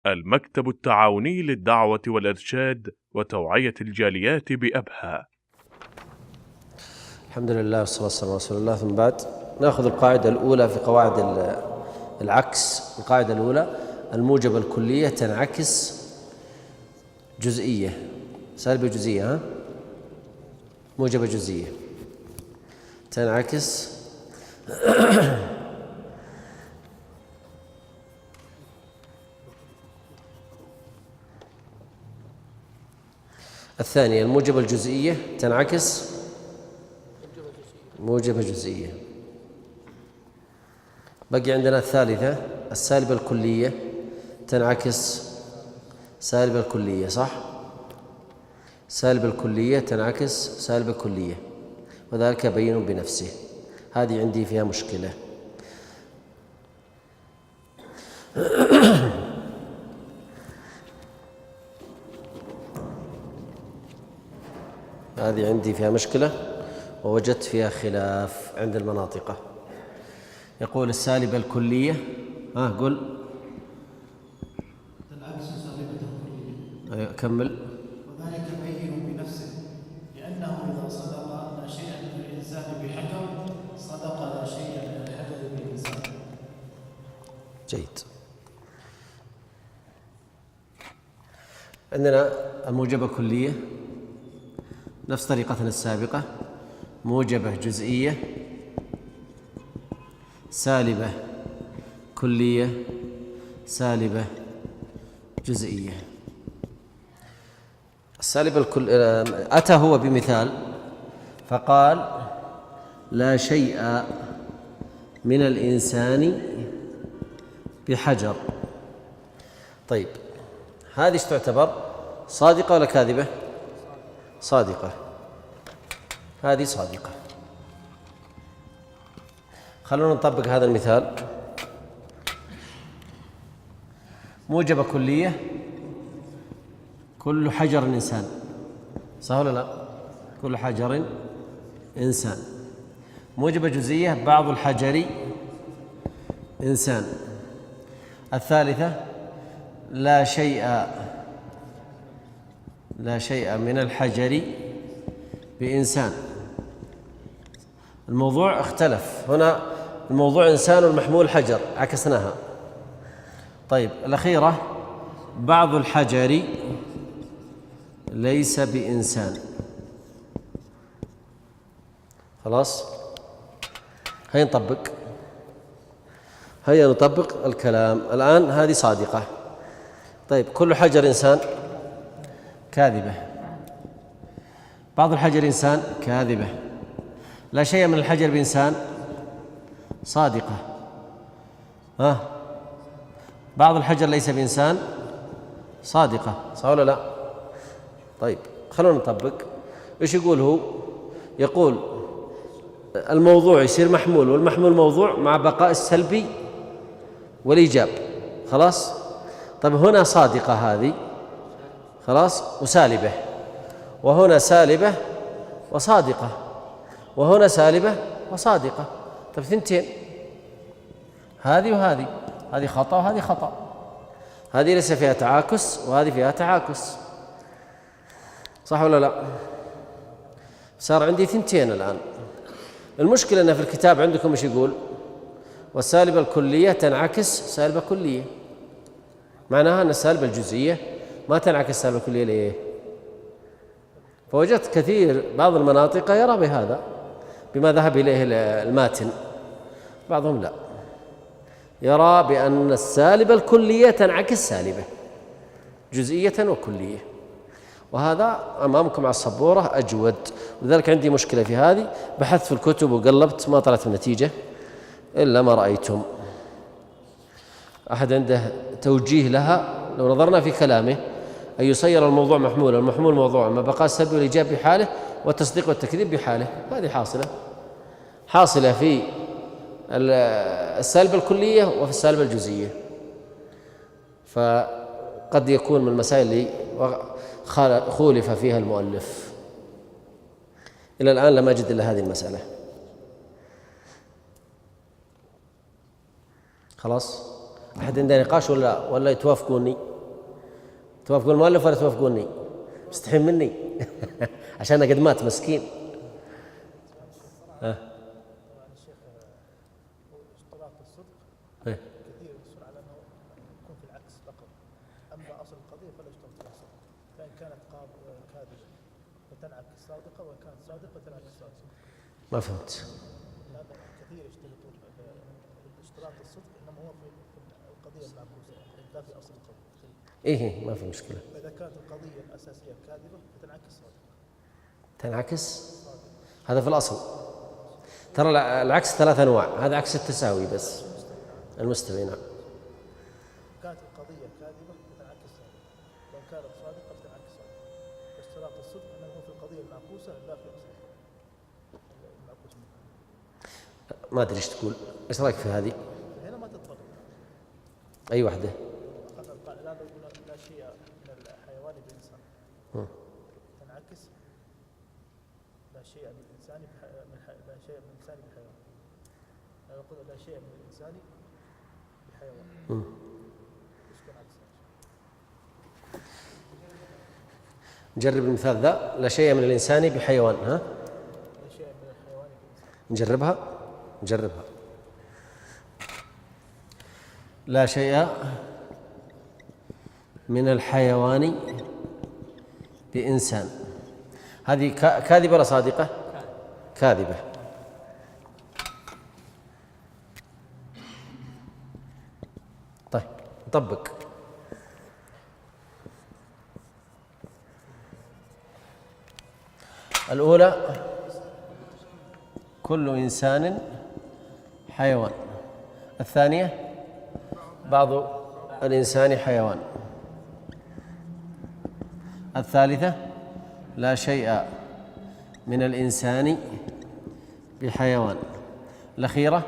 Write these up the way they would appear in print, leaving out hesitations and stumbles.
المكتب التعاوني للدعوة والإرشاد وتوعية الجاليات بأبها. الحمد لله والصلاة والسلام على رسول الله، ثم بعد نأخذ القاعدة الأولى في قواعد العكس. القاعدة الأولى: الموجبة الكلية تنعكس جزئية، سالبة جزئية، موجبة جزئية تنعكس الثانية الموجبة الجزئية تنعكس موجبة جزئية. بقي عندنا الثالثة السالبة الكلية تنعكس سالبة الكلية، صح؟ سالبة الكلية تنعكس سالبة كلية، وذلك بين بنفسه. هذه عندي فيها مشكلة. هذه عندي فيها مشكلة ووجدت فيها خلاف عند المناطق. يقول السالبة الكلية، قل تنعكس سالبة الكلية. كمل. وذلك بين بنفسه، لأنه إذا صدق لا شيء من الإنسان بحجر صدق لا شيء من الحجر بالإنسان. جيد. عندنا الموجبة كلية نفس طريقتنا السابقة، موجبة جزئية سالبة كلية سالبة جزئية. السالبة أتى هو بمثال فقال لا شيء من الإنسان بحجر. طيب، هذه ايش تعتبر؟ صادقة ولا كاذبة؟ صادقة. هذه صادقة. خلونا نطبق هذا المثال. موجبة كلية كل حجر إنسان، صح ولا لا؟ كل حجر إنسان. موجبة جزئية بعض الحجر إنسان. الثالثة لا شيء من الحجر بإنسان. الموضوع اختلف هنا، الموضوع إنسان والمحمول حجر، عكسناها. طيب، الأخيرة بعض الحجر ليس بإنسان. خلاص، هيا نطبق الكلام الآن. هذه صادقة. طيب، كل حجر إنسان كاذبة. بعض الحجر إنسان كاذبة. لا شيء من الحجر بإنسان صادقة. بعض الحجر ليس بإنسان صادقة، صح ولا لا؟ طيب، خلونا نطبق. إيش يقول هو؟ يقول الموضوع يصير محمول، والمحمول موضوع مع بقاء السلبي والإيجاب. خلاص؟ طيب، هنا صادقة هذه، خلاص، وسالبة، وهنا سالبة وصادقة، وهنا سالبة وصادقة. طيب، ثنتين، هذه وهذه، هذه خطأ وهذه خطأ. هذه ليس فيها تعاكس وهذه فيها تعاكس، صح ولا لا؟ صار عندي ثنتين الآن. المشكلة أن في الكتاب عندكم ايش يقول؟ والسالبة الكلية تنعكس سالبة كلية. معناها أن السالبة الجزئية ما تنعكس السالبة الكلية. ليه؟ فوجدت كثير بعض المناطق يرى بهذا، بما ذهب إليه الماتن. بعضهم لا، يرى بأن السالبة الكلية تنعكس سالبة جزئية وكلية، وهذا أمامكم على السبورة أجود. لذلك عندي مشكلة في هذه، بحثت في الكتب وقلبت ما طلعت النتيجة إلا ما رأيتم. أحد عنده توجيه لها؟ لو نظرنا في كلامه أن يصير الموضوع محمولا والمحمول موضوعا، ما بقى السلب والإيجاب بحاله والتصديق والتكذيب بحاله. هذه حاصلة في السالبة الكلية وفي السالبة الجزئية. فقد يكون من المسائل اللي خولف فيها المؤلف. إلى الآن لم أجد إلا هذه المسألة. خلاص، أحد عنده نقاش ولا يتوافقوني؟ توافقون المؤلف ولا توافقوني؟ مستحيين مني عشان قد مات مسكين. اشتراط الصدق إيه. كثير يصير على انه يكون في العكس فقط. اما اصل القضيه فلا يشترط فيها الصدق، فان كانت كاذبه فتنعكس صادقه، وان كانت صادقه تنعكس صادقه. ما فهمت. هذا كثير يشترطون اشتراط الصدق، انما هو في القضيه المعكوسه لا في اصل القضيه. إيه ما في مشكلة. فاذا كانت القضيه الاساسيه كاذبه فتنعكس صادقه. تنعكس هذا في الأصل. ترى العكس 3 أنواع، هذا عكس التساوي بس المستوي. نعم. كانت القضيه كاذبه فتنعكس صادقه، وان كانت صادقه فتنعكس صادقه. اشتراط الصدق انه هو في القضيه المعكوسه لا في اصل المعكوس منها. ما أدري إيش تقول، إيش رأيك في هذه؟ هنا ما تضطرب. أي واحدة؟ اخذنا القاعده لا نقول لا شيء من الحيوان بالانسان تنعكس، لا شيء من الانسان لا شيء من الانسان بحيوان. لا نقول لا شيء من الانسان بحيوان. ايش كان عكس؟ نجرب المثال ذا، لا شيء من الإنسان بحيوان. ها؟ لا شيء من الحيوان بالانسان. نجربها. لا شيء من الحيوان بإنسان، هذه كاذبة ولا صادقة؟ كاذبة. طيب نطبق. الأولى كل إنسان حيوان. الثانية بعض الإنسان حيوان. الثالثة لا شيء من الإنسان بحيوان. الأخيرة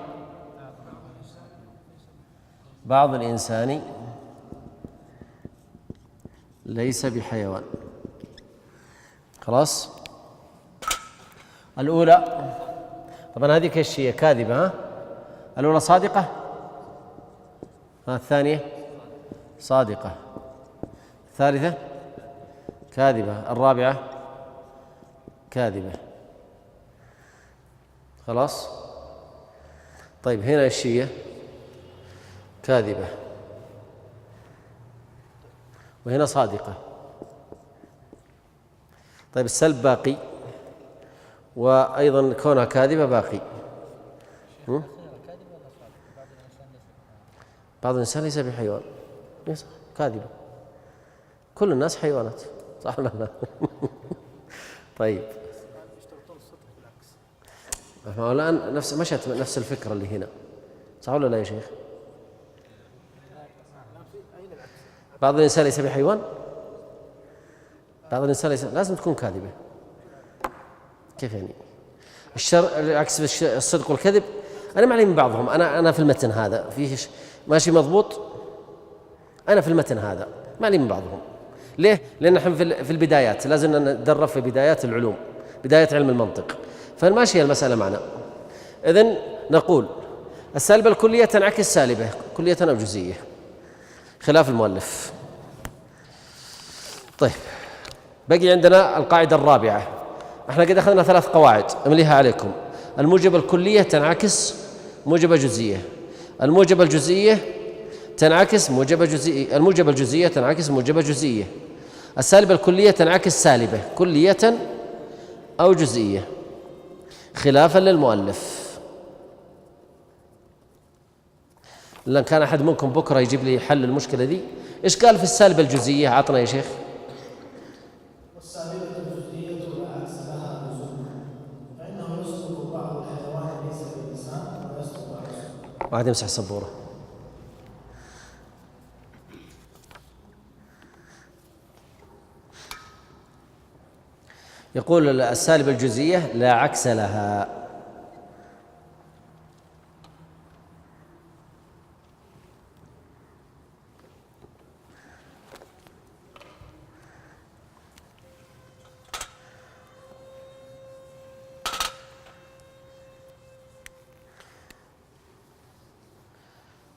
بعض الإنسان ليس بحيوان. خلاص. الأولى طبعا هذه كالشيء كاذبة. ها؟ الأولى صادقة. الثانية صادقة. الثالثة كاذبة. الرابعة كاذبة. خلاص. طيب هنا الشيء كاذبة وهنا صادقة. طيب السلب باقي، وأيضا كونها كاذبة باقي. بعض الإنسان ليس بحيوان. كاذبة. كل الناس حيوانات، صح ولا لا؟ طيب الآن مشت نفس الفكرة اللي هنا، صح ولا لا يا شيخ؟ بعض الإنسان ليس بحيوان. بعض الإنسان لازم تكون كاذبة. كيف يعني؟ العكس الصدق والكذب أنا ما علي من بعضهم. أنا في المتن هذا فيه ماشي مضبوط. أنا في المتن هذا ما علي من بعضهم. ليه؟ لأن نحن في البدايات لازم نتدرب في بدايات العلوم، بداية علم المنطق، فماشي المسألة معنا. إذن نقول السالبة الكلية تنعكس سالبة كلية أو جزئية خلاف المؤلف. طيب بقي عندنا القاعدة الرابعة. احنا قد أخذنا 3 قواعد أمليها عليكم. الموجبة الكلية تنعكس موجبة جزئية. الموجبة الجزئية تنعكس موجبة جزئية. الموجبة الجزئية تنعكس موجبة جزئية. السالبة الكلية تنعكس سالبة كلية أو جزئية خلافا للمؤلف. لأن كان أحد منكم بكرة يجيب لي حل المشكلة دي. إيش قال في السالبة الجزئية؟ عطنا يا شيخ. والسالبة الجزئية لا عكس لها لزوم، فإنه يصدق بعض الحيوان ليس بالإنسان ويصدق بعض. واحد يمسح السبورة. يقول السالبة الجزئية لا عكس لها.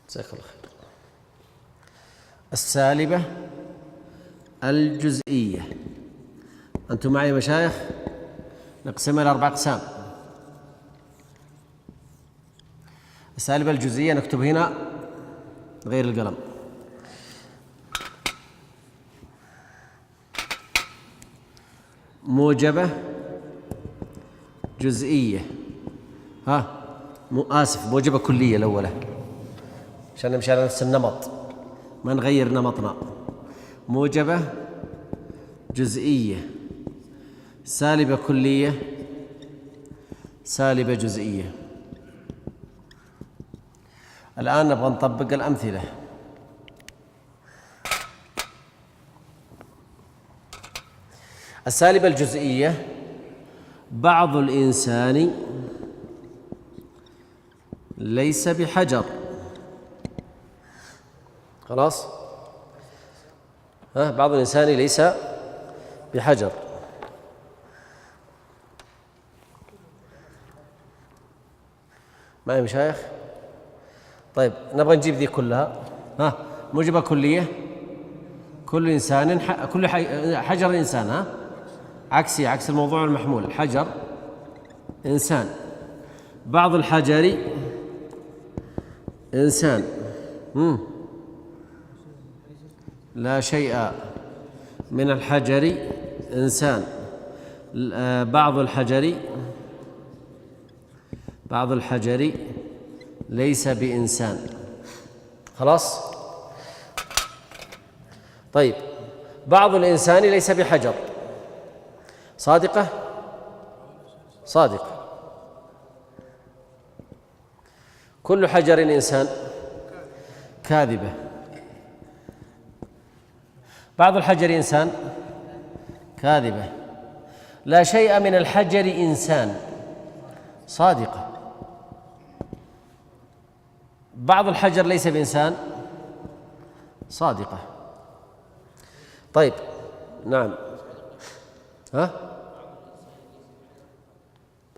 جزاك الله خير. السالبة الجزئية. أنتم معي يا مشايخ؟ نقسمها إلى 4 أقسام. السالبة الجزئية نكتب هنا غير القلم. موجبة جزئية، آسف، موجبة كلية الأولى عشان نمشي على نفس النمط ما نغير نمطنا. موجبة جزئية، سالبة كلية، سالبة جزئية. الآن نبغى نطبق الأمثلة. السالبة الجزئية: بعض الإنسان ليس بحجر. خلاص؟ بعض الإنسان ليس بحجر. معي مشايخ؟ طيب نبغى نجيب ذي كلها. موجبة كلية: كل إنسان كل حجر إنسان. عكس الموضوع المحمول. حجر إنسان. بعض الحجر إنسان. لا شيء من الحجر إنسان. بعض الحجر ليس بإنسان. خلاص؟ طيب بعض الإنسان ليس بحجر. صادقة؟ صادقة. كل حجر إنسان. كاذبة. بعض الحجر إنسان. كاذبة. لا شيء من الحجر إنسان. صادقة. بعض الحجر ليس بإنسان. صادقة. طيب نعم. بعض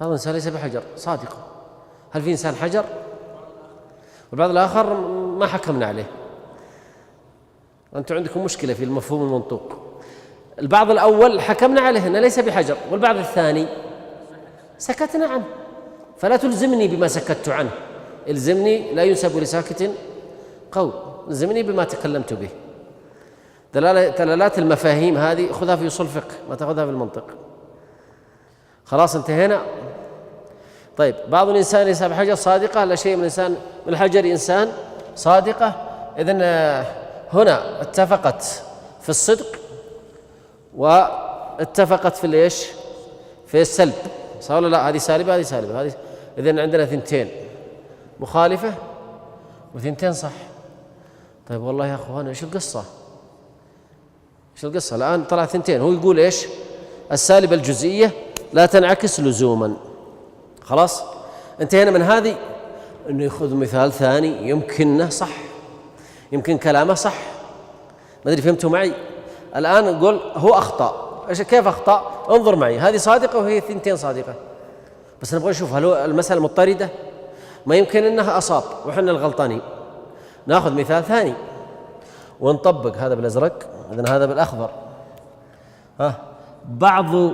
الإنسان ليس بحجر. صادقة. هل في إنسان حجر؟ والبعض الآخر ما حكمنا عليه. أنتم عندكم مشكلة في المفهوم المنطوق. البعض الأول حكمنا عليه أنه ليس بحجر، والبعض الثاني سكتنا عنه. فلا تلزمني بما سكت عنه، الزمني لا ينسب لساكت قول، الزمني بما تكلمت به. دلالات المفاهيم هذه خذها في أصول الفقه، ما تأخذها في المنطق. خلاص انتهينا. طيب بعض الإنسان ليس بحجر. صادقة. لا شيء من الحجر إنسان. صادقة. إذن هنا اتفقت في الصدق واتفقت في الايش؟ في السلب. صح ولا لا؟ هذه سالبة هذه سالبة. هذه إذن عندنا 2 مخالفة و2 صح. طيب والله يا أخوان إيش القصة؟ إيش القصة؟ الآن طلع 2. هو يقول إيش؟ السالبة الجزئية لا تنعكس لزوما. خلاص انتهينا من هذه. إنه يأخذ مثال ثاني يمكنه صح، يمكن كلامه صح. ما أدري فهمتوا معي؟ الآن نقول هو أخطأ. كيف أخطأ؟ انظر معي، هذه صادقة وهي 2 صادقة، بس نبغى نشوف هل المسألة مضطردة؟ ما يمكن أنها أصاب وحنا الغلطانين. نأخذ مثال ثاني ونطبق هذا بالأزرق، إذن هذا بالأخضر. بعض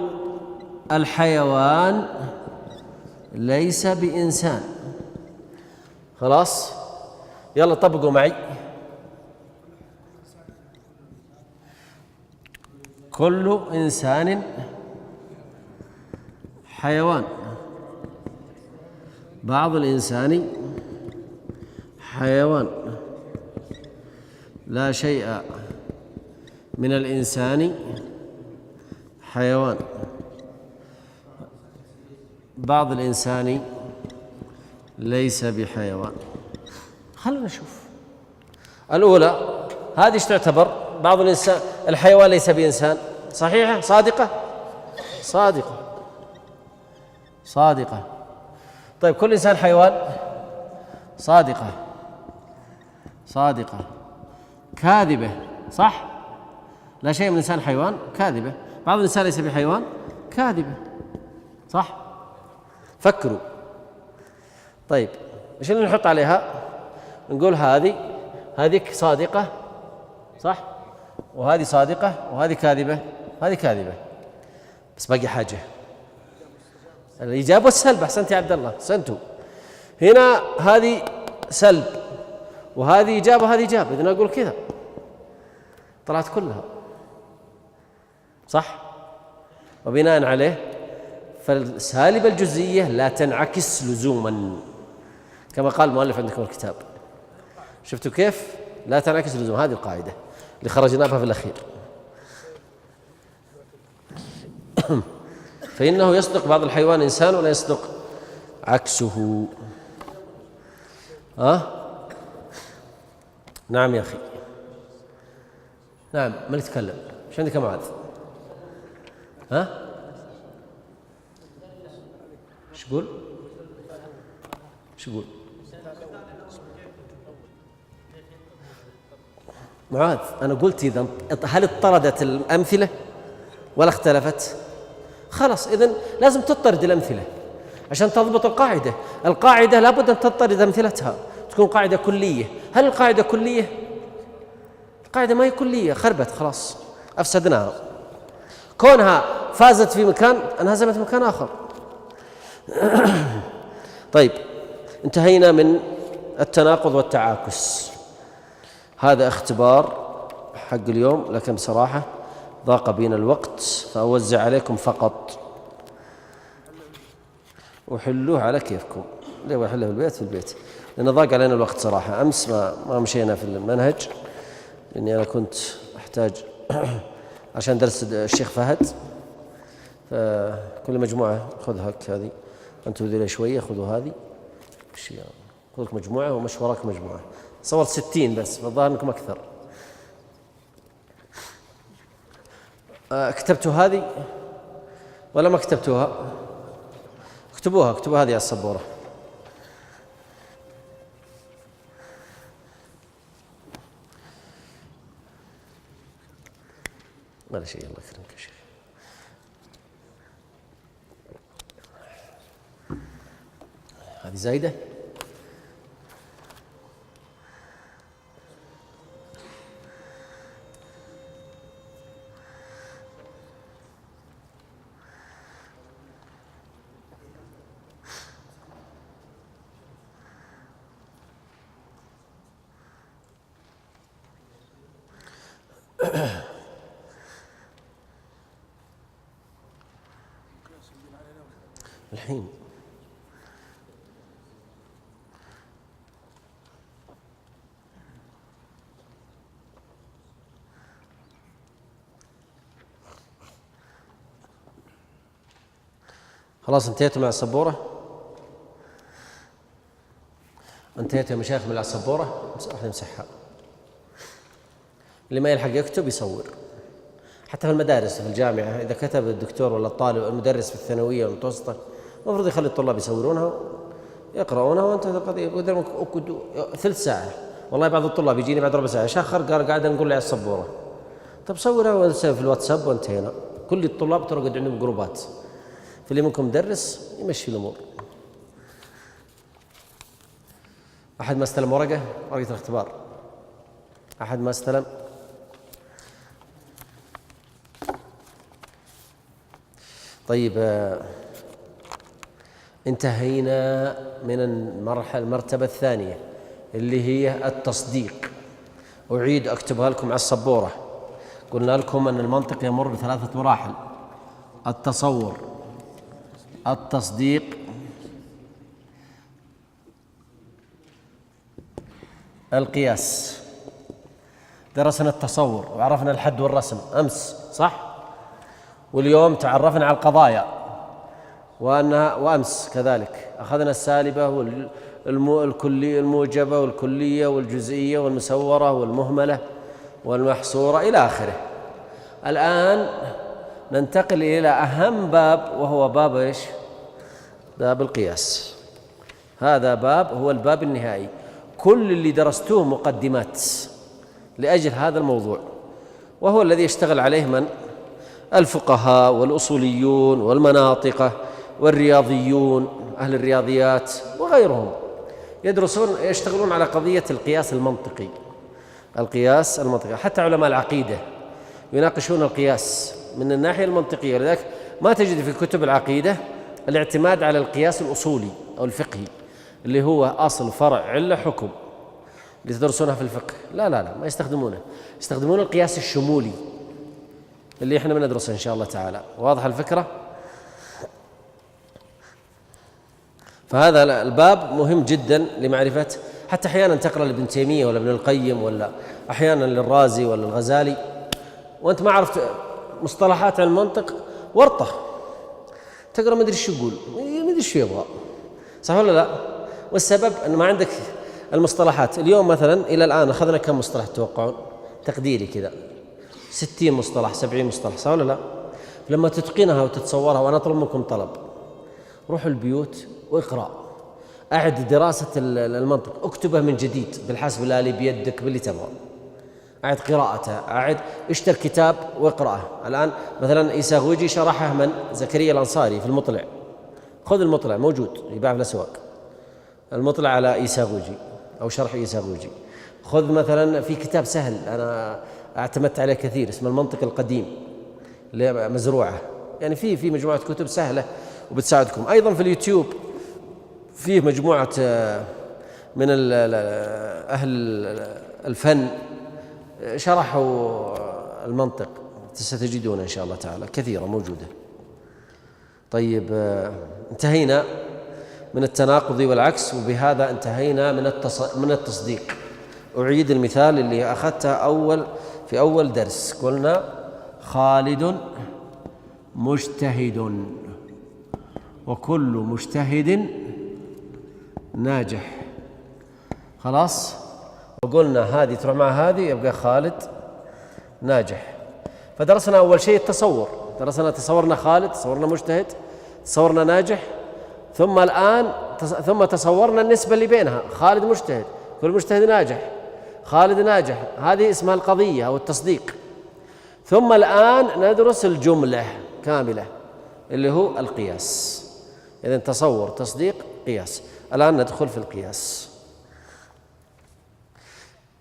الحيوان ليس بإنسان. خلاص يلا طبقوا معي. كل إنسان حيوان. بعض الإنسان حيوان. لا شيء من الإنسان حيوان. بعض الإنسان ليس بحيوان. خلونا نشوف الأولى هذه ايش تعتبر؟ بعض الإنسان الحيوان ليس بإنسان. صحيحة؟ صادقة؟ صادقة. صادقة. طيب كل إنسان حيوان. صادقة. صادقة. كاذبة. صح؟ لا شيء من الإنسان حيوان. كاذبة. بعض الإنسان ليس بحيوان. كاذبة. صح؟ فكروا. طيب ايش اللي نحط عليها؟ نقول هذه صادقة. صح؟ وهذه صادقة وهذه كاذبة، هذه كاذبة، بس باقي حاجة الإجابة والسلب. أحسنت يا عبد الله، أحسنتوا. هنا هذه سلب وهذه إجابة وهذه إجابة، إذن أقول كذا طلعت كلها صح. وبناء عليه فالسالبة الجزئية لا تنعكس لزوما، كما قال المؤلف عندكم الكتاب. شفتوا كيف؟ لا تنعكس لزوما، هذه القاعدة اللي خرجنا بها في الأخير. فإنه يصدق بعض الحيوان إنسان ولا يصدق عكسه. نعم يا أخي، نعم. من يتكلم؟ ايش عندك يا معاذ؟ ايش يقول؟ ايش يقول؟ معاذ أنا قلت إذا هل اضطردت الأمثلة ولا اختلفت؟ خلاص إذن لازم تضطرد الأمثلة عشان تضبط القاعدة. القاعدة لابد أن تضطرد أمثلتها، تكون قاعدة كلية. هل القاعدة كلية؟ القاعدة ما هي كلية، خربت خلاص، أفسدناها. كونها فازت في مكان انهزمت في مكان آخر. طيب، انتهينا من التناقض والتعاكس. هذا اختبار حق اليوم، لكن بصراحة ضاق بينا الوقت فأوزع عليكم فقط، وحلوه على كيفكم. ليه وحله في البيت؟ في البيت، لأن ضاق علينا الوقت صراحة. أمس ما مشينا في المنهج لأني أنا كنت أحتاج عشان درس الشيخ فهد، فكل مجموعة خذها هذه، أنتوا ذي شوية خذوا هذه، خذوا لك مجموعة ومش وراك مجموعة. صورت 60 بس، فالظاهر أنكم أكثر. كتبتوا هذه ولا ما كتبتوها؟ اكتبوها هذه على السبورة. ولا شيء، الله يكرمك يا شيخ. هذه زايدة. الحين خلاص انتهيتوا مع السبورة؟ انتهيتوا يا مشايخ من السبورة؟ راح نمسحها. اللي ما يلحق يكتب يصور. حتى في المدارس في الجامعة إذا كتب الدكتور ولا الطالب المدرس في الثانوية والمتوسطة المفروض يخلي الطلاب يصورونها يقرؤونها وانتهت القضية. ثلث ساعة. والله بعض الطلاب يجيني بعد ربع ساعة شاخر قاعد نقول له على السبورة، طب صورها وانسى في الواتساب وانتهينا. كل الطلاب ترى قد عندهم جروبات، فاللي منكم مدرس يمشي الأمور. أحد ما استلم ورقة الاختبار؟ أحد ما استلم؟ طيب، انتهينا من المرتبة الثانية اللي هي التصديق. أعيد أكتبها لكم على السبورة. قلنا لكم أن المنطق يمر بثلاثة مراحل: التصور، التصديق، القياس. درسنا التصور وعرفنا الحد والرسم أمس صح؟ واليوم تعرفنا على القضايا وأمس كذلك أخذنا السالبة والكلية الموجبة والكلية والجزئية والمسورة والمهملة والمحصورة إلى آخره. الآن ننتقل إلى أهم باب، وهو باب إيش؟ باب القياس. هذا باب هو الباب النهائي. كل اللي درستوه مقدمات لأجل هذا الموضوع، وهو الذي يشتغل عليه من؟ الفقهاء والأصوليون والمناطقة والرياضيون، أهل الرياضيات وغيرهم يشتغلون على قضية القياس المنطقي. القياس المنطقي. حتى علماء العقيدة يناقشون القياس من الناحية المنطقية. لذلك ما تجد في كتب العقيدة الاعتماد على القياس الأصولي أو الفقهي اللي هو أصل فرع علة حكم اللي تدرسونها في الفقه. لا لا لا، ما يستخدمونه، يستخدمون القياس الشمولي اللي احنا بندرسه إن شاء الله تعالى. واضح الفكرة؟ فهذا الباب مهم جدا لمعرفة، حتى أحيانا تقرأ لابن تيمية ولا ابن القيم ولا أحيانا للرازي ولا الغزالي وأنت ما عرفت مصطلحات عن المنطق، ورطة تقرأ ما أدري شو يقول، ما أدري شو يبغى، صح ولا لا؟ والسبب أن ما عندك المصطلحات. اليوم مثلا إلى الآن أخذنا كم مصطلح تتوقعون؟ تقديري كذا 60 مصطلح 70 مصطلح، صح ولا لا؟ لما تتقنها وتتصورها، وأنا أطلب منكم طلب، روحوا البيوت واقرأ، أعد دراسة المنطق، اكتبه من جديد بالحاسب الآلي بيدك باللي تبغى، أعد قراءته، أعد اشتر كتاب واقرأه. الآن مثلا إيساغويجي شرحه من؟ زكريا الأنصاري في المطلع، خذ المطلع موجود يباع في الأسواق، المطلع على إيساغويجي أو شرح إيساغويجي. خذ مثلا في كتاب سهل أنا اعتمدت عليه كثير اسمه المنطق القديم لمزروعة، يعني في مجموعة كتب سهلة وبتساعدكم. أيضا في اليوتيوب فيه مجموعة من أهل الفن شرحوا المنطق، ستجدون إن شاء الله تعالى كثيرة موجودة. طيب انتهينا من التناقض والعكس، وبهذا انتهينا من التصديق. أعيد المثال اللي أخذته في أول درس، قلنا خالد مجتهد وكل مجتهد ناجح، خلاص، وقلنا هذه تروح مع هذه يبقى خالد ناجح. فدرسنا أول شيء التصور، تصورنا خالد، تصورنا مجتهد، تصورنا ناجح، ثم تصورنا النسبة اللي بينها، خالد مجتهد كل مجتهد ناجح، خالد ناجح، هذه اسمها القضية أو التصديق. ثم الآن ندرس الجملة كاملة اللي هو القياس. إذن تصور تصديق قياس. الآن ندخل في القياس.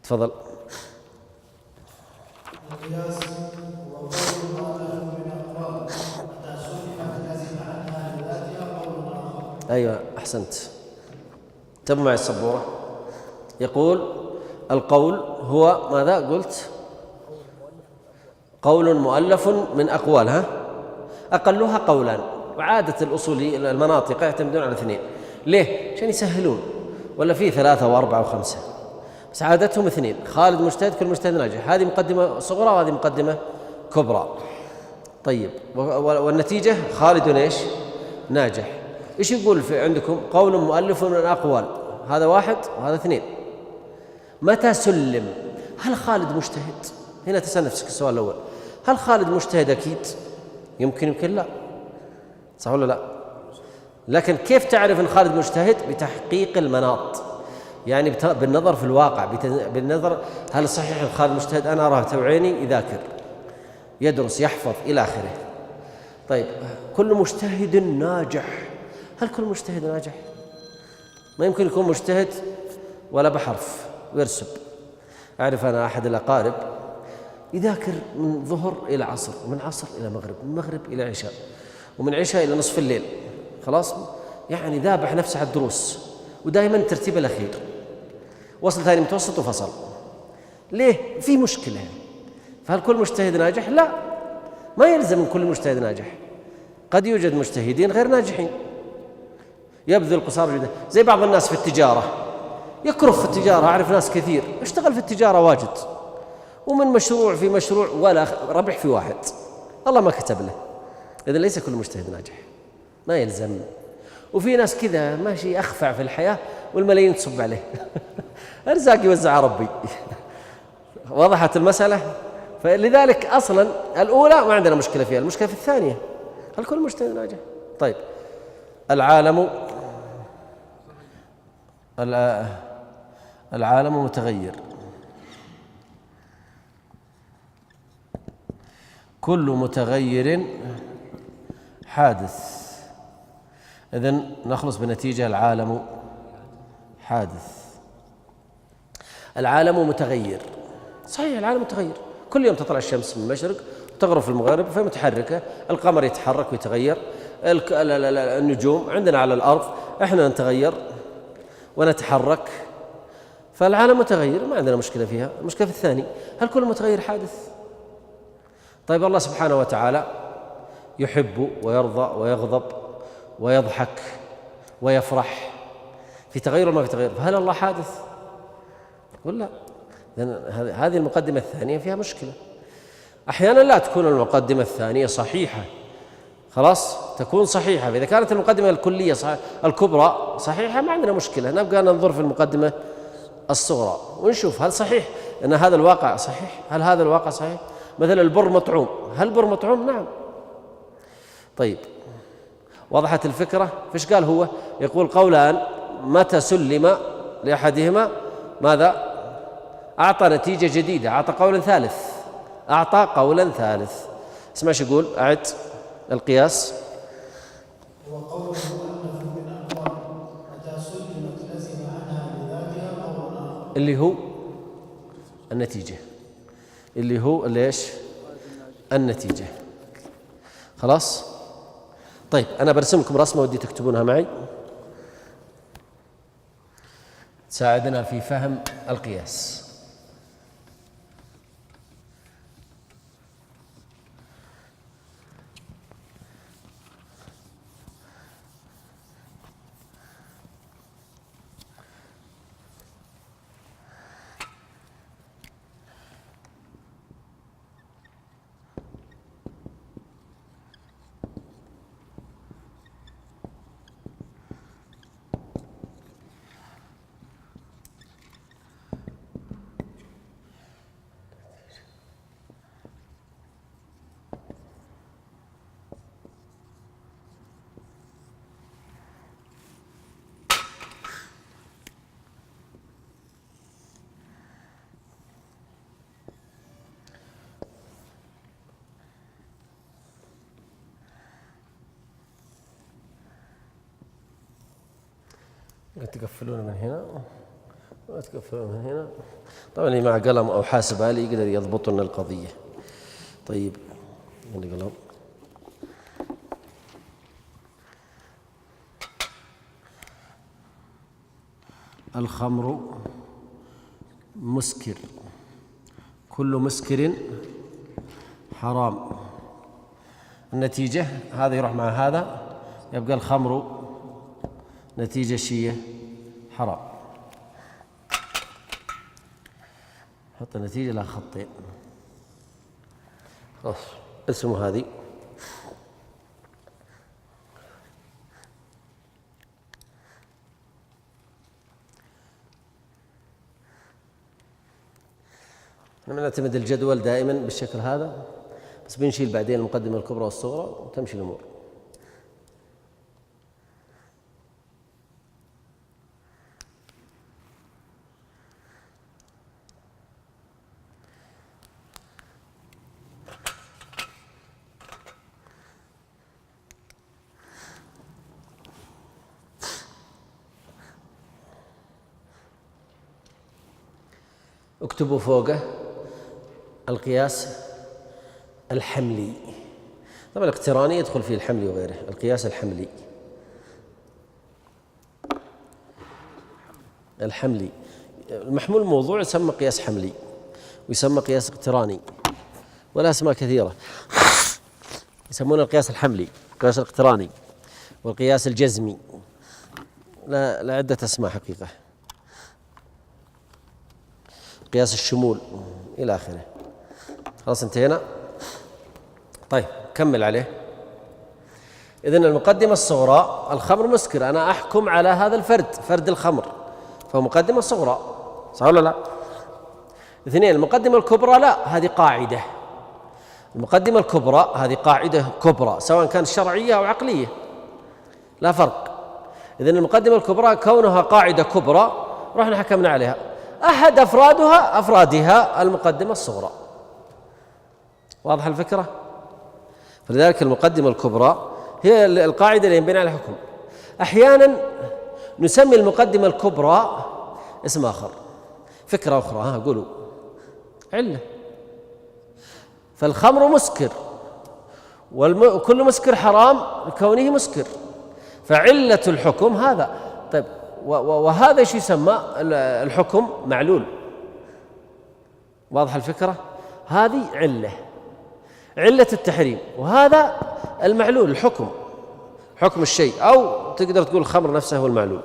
تفضل. القياس هو قول مؤلف من أقوال حتى صرفت لازم عنها لذاتها قول آخر. أيوة أحسنت. تبع معي السبورة. يقول القول هو ماذا قلت؟ قول مؤلف من أقوال، ها؟ أقلها قولان، وعادة الأصولي المناطق يعتمدون على 2. ليه؟ عشان يسهلون، ولا في 3 و4 و5، بس عادتهم 2. خالد مجتهد كل مجتهد ناجح، هذه مقدمة صغرى وهذه مقدمة كبرى. طيب والنتيجة خالد ايش؟ ناجح. ايش يقول في عندكم؟ قول مؤلف من أقوال، هذا 1 وهذا 2. متى سلم؟ هل خالد مجتهد؟ هنا تسأل نفسك السؤال الأول، هل خالد مجتهد؟ أكيد يمكن لا، صح ولا لا؟ لكن كيف تعرف أن خالد مجتهد؟ بتحقيق المناط، يعني بالنظر في الواقع، بالنظر هل صحيح أن خالد مجتهد؟ أنا أراه توعيني يذاكر يدرس يحفظ إلى آخره. طيب كل مجتهد ناجح، هل كل مجتهد ناجح؟ ما يمكن يكون مجتهد ولا بحرف ويرسب. أعرف أنا أحد الأقارب يذاكر من ظهر إلى عصر، ومن عصر إلى مغرب، من مغرب إلى عشاء، ومن عشاء إلى نصف الليل، خلاص، يعني ذابح نفسه على الدروس، ودائما الترتيب الأخير، وصل ثاني متوسط وفصل. ليه؟ في مشكلة. فهل كل مجتهد ناجح؟ لا، ما يلزم من كل مجتهد ناجح. قد يوجد مجتهدين غير ناجحين يبذل قصارى جدا، زي بعض الناس في التجارة، يكرف في التجارة. أعرف ناس كثير اشتغل في التجارة واجد، ومن مشروع في مشروع ولا ربح في واحد، الله ما كتب له. إذن ليس كل مجتهد ناجح، ما يلزم. وفي ناس كذا ماشي أخفع في الحياة والملايين تصب عليه أرزاق يوزع ربي وضحت المسألة. فلذلك أصلا الأولى ما عندنا مشكلة فيها، المشكلة في الثانية، هل كل مجتهد ناجح؟ طيب العالم متغير، كل متغير حادث. إذن نخلص بنتيجة العالم حادث. العالم متغير، صحيح العالم متغير، كل يوم تطلع الشمس من المشرق وتغرب في المغرب، فهي متحركة. القمر يتحرك ويتغير، النجوم عندنا على الأرض إحنا نتغير ونتحرك، فالعالم متغير ما عندنا مشكلة فيها. المشكلة في الثاني، هل كل متغير حادث؟ طيب الله سبحانه وتعالى يحب ويرضى ويغضب ويضحك ويفرح، في تغير وما في تغير، فهل الله حادث؟ يقول لا. هذه المقدمة الثانية فيها مشكلة. أحيانا لا تكون المقدمة الثانية صحيحة، خلاص تكون صحيحة، فإذا كانت المقدمة الكلية الكبرى صحيحة ما عندنا مشكلة، نبقى ننظر في المقدمة الصغرى ونشوف هل صحيح أن هذا الواقع صحيح، هل هذا الواقع صحيح. مثلا البر مطعوم، هل البر مطعوم؟ نعم. طيب وضحت الفكرة؟ فيش قال هو؟ يقول قولان متى سلم لأحدهما ماذا؟ أعطى نتيجة جديدة، أعطى قولا ثالث، أعطى قولا ثالث. اسمع شو يقول، أعد القياس. وقوله أنه من أقوال متى سلمت لزم عنها بذاتها قول آخر، اللي هو النتيجة، اللي هو ليش؟ النتيجة. خلاص. طيب أنا برسم لكم رسمة ودي تكتبونها معي تساعدنا في فهم القياس. تقفلون من هنا وتقفلون من هنا. طبعا اللي مع قلم أو حاسب آلي يقدر يضبط لنا القضية. طيب عندي قلم. الخمر مسكر، كل مسكر حرام. النتيجة هذا يروح مع هذا، يبقى الخمر نتيجة شيء حرام. حط النتيجة لها خطين. خلاص اسمه هذه. نعتمد الجدول دائما بالشكل هذا، بس بنشيل بعدين المقدمة الكبرى والصغرى وتمشي الأمور. اكتبوا فوقه القياس الحملي. طبعا الاقتراني يدخل فيه الحملي وغيره. القياس الحملي، الحملي المحمول الموضوع يسمى قياس حملي ويسمى قياس اقتراني، ولا اسماء كثيرة. يسمونه القياس الحملي، القياس الاقتراني، والقياس الجزمي، لا عدة اسماء حقيقة، قياس الشمول إلى آخره. خلاص انتهينا. طيب كمل عليه. إذن المقدمة الصغرى الخمر مسكر، أنا أحكم على هذا الفرد، فرد الخمر، فمقدمة صغرى، صح ولا لا؟ اثنين المقدمة الكبرى، لا هذه قاعدة. المقدمة الكبرى هذه قاعدة كبرى سواء كانت شرعية أو عقلية، لا فرق. إذن المقدمة الكبرى كونها قاعدة كبرى رحنا حكمنا عليها، أحد أفرادها المقدمة الصغرى. واضح الفكرة؟ فلذلك المقدمة الكبرى هي القاعدة اللي ينبني على الحكم. أحيانا نسمي المقدمة الكبرى اسم آخر، فكرة أخرى. قولوا علة. فالخمر مسكر، وكل مسكر حرام لكونه مسكر، فعلة الحكم هذا. طيب وهذا ايش يسمى؟ الحكم معلول. واضح الفكرة؟ هذه علة التحريم، وهذا المعلول الحكم، حكم الشيء، أو تقدر تقول الخمر نفسه هو المعلول.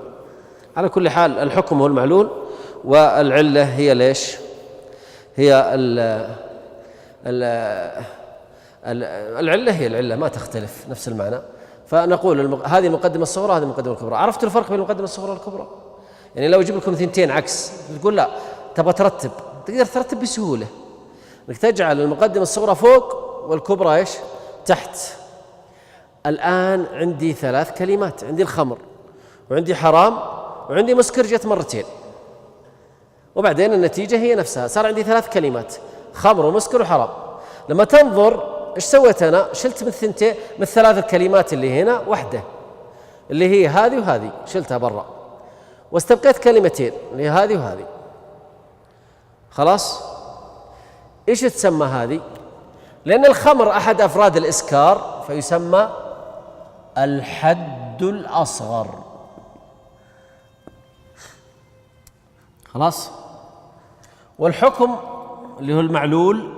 على كل حال الحكم هو المعلول، والعلة هي ليش؟ هي العلة هي العلة، ما تختلف، نفس المعنى. فنقول هذه المقدمة الصغرى، هذه المقدمة الكبرى. عرفت الفرق بين المقدمة الصغرى والكبرى؟ يعني لو أجيب لكم ثنتين عكس، تقول لا تبغى ترتب، تقدر ترتب بسهولة، انك تجعل المقدمة الصغرى فوق والكبرى ايش؟ تحت. الآن عندي 3 كلمات، عندي الخمر وعندي حرام وعندي مسكر جت مرتين، وبعدين النتيجة هي نفسها، صار عندي 3 كلمات، خمر ومسكر وحرام. لما تنظر ايش سويت أنا؟ شلت من الثنتين، من ال3 الكلمات اللي هنا واحدة اللي هي هذه وهذه، شلتها برا، واستبقيت كلمتين اللي هي هذه وهذه. خلاص؟ ايش تسمى هذه؟ لأن الخمر أحد أفراد الإسكار فيسمى الحد الأصغر. خلاص؟ والحكم اللي هو المعلول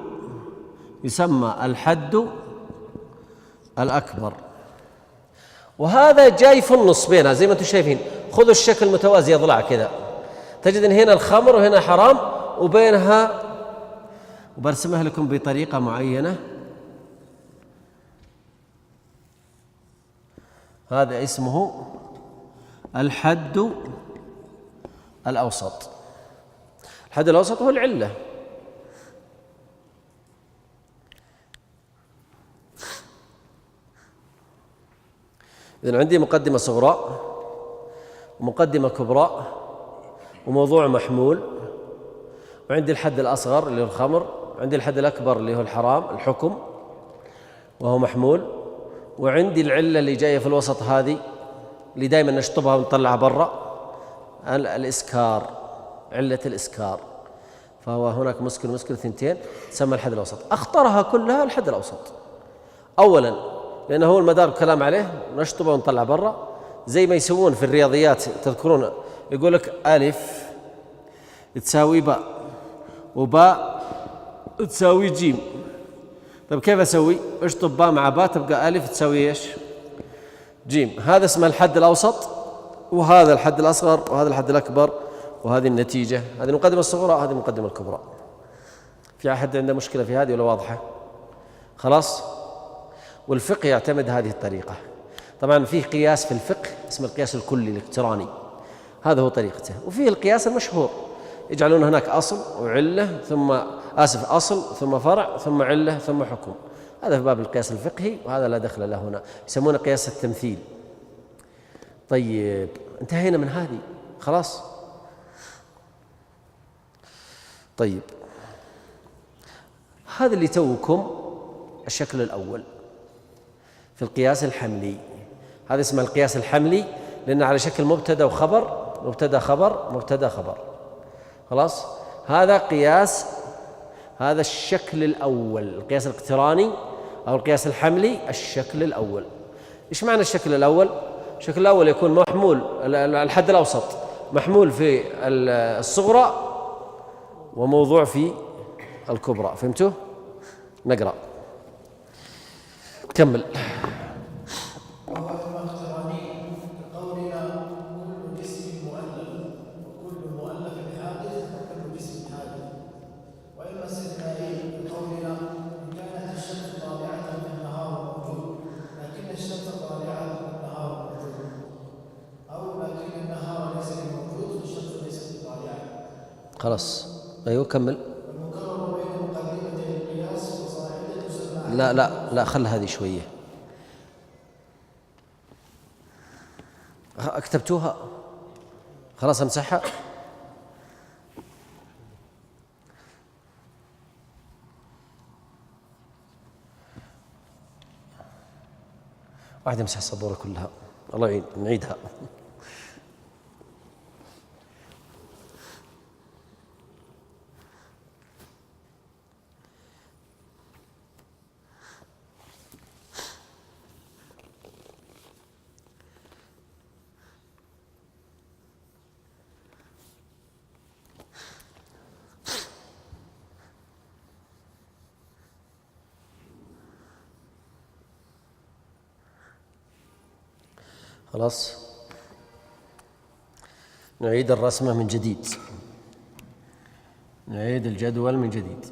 يسمى الحد الأكبر. وهذا جاي في النص بينها زي ما انتم شايفين. خذوا الشكل متوازي يضلع كذا، تجد ان هنا الخمر وهنا حرام، وبينها، وبرسمها لكم بطريقة معينة. هذا اسمه الحد الأوسط. الحد الأوسط هو العلة. إذن عندي مقدمة صغرى ومقدمة كبرى وموضوع محمول، وعندي الحد الأصغر اللي هو الخمر، وعندي الحد الأكبر اللي هو الحرام الحكم وهو محمول، وعندي العلة اللي جاية في الوسط هذه اللي دائما نشطبها ونطلعها برا، الإسكار، علة الإسكار. فهو هناك مسكر ثنتين تسمى الحد الأوسط. أخطرها كلها الحد الأوسط أولا لأنه هو المدار الكلام عليه، نشطبه ونطلع برا، زي ما يسوون في الرياضيات. تذكرون يقول لك ألف تساوي باء وباء تساوي جيم. طيب كيف أسوي؟ اشطب باء مع باء تبقى ألف تساوي إيش؟ جيم. هذا اسمه الحد الأوسط، وهذا الحد الأصغر، وهذا الحد الأكبر، وهذه النتيجة. هذه المقدمة الصغرى، هذه المقدمة الكبرى. في أحد عنده مشكلة في هذه ولا واضحة؟ خلاص؟ والفقه يعتمد هذه الطريقة. طبعا فيه قياس في الفقه اسمه القياس الكلي الاقتراني، هذا هو طريقته. وفيه القياس المشهور، يجعلون هناك أصل وعلة ثم أصل ثم فرع ثم علة ثم حكم. هذا في باب القياس الفقهي، وهذا لا دخل له هنا، يسمونه قياس التمثيل. طيب انتهينا من هذه خلاص. طيب هذا اللي توكم الشكل الأول في القياس الحملي. هذا اسمه القياس الحملي لأنه على شكل مبتدأ وخبر، مبتدأ خبر مبتدأ خبر. خلاص؟ هذا قياس، هذا الشكل الأول، القياس الاقتراني أو القياس الحملي الشكل الأول. إيش معنى الشكل الأول؟ الشكل الأول يكون محمول، الحد الأوسط محمول في الصغرى وموضوع في الكبرى. فهمتوا؟ نقرأ كمل. وهو الاقتراني كقولنا كل جسم مؤلف وكل مؤلف حادث وكل جسم حادث. واما استثنائي كقولنا ان كانت الشمس طالعه فالنهار موجود لكن الشمس طالعه والنهار موجود، او لكن النهار ليس بموجود والشمس ليست طالعه. خلاص أيوه كمل. والمكرر بين مقدمتي القياس وصاعده تسمى. لا خل هذه شوية، كتبتوها خلاص امسحها. واحد يمسح السبورة كلها، الله يعين، نعيدها. خلاص نعيد الرسمة من جديد، نعيد الجدول من جديد.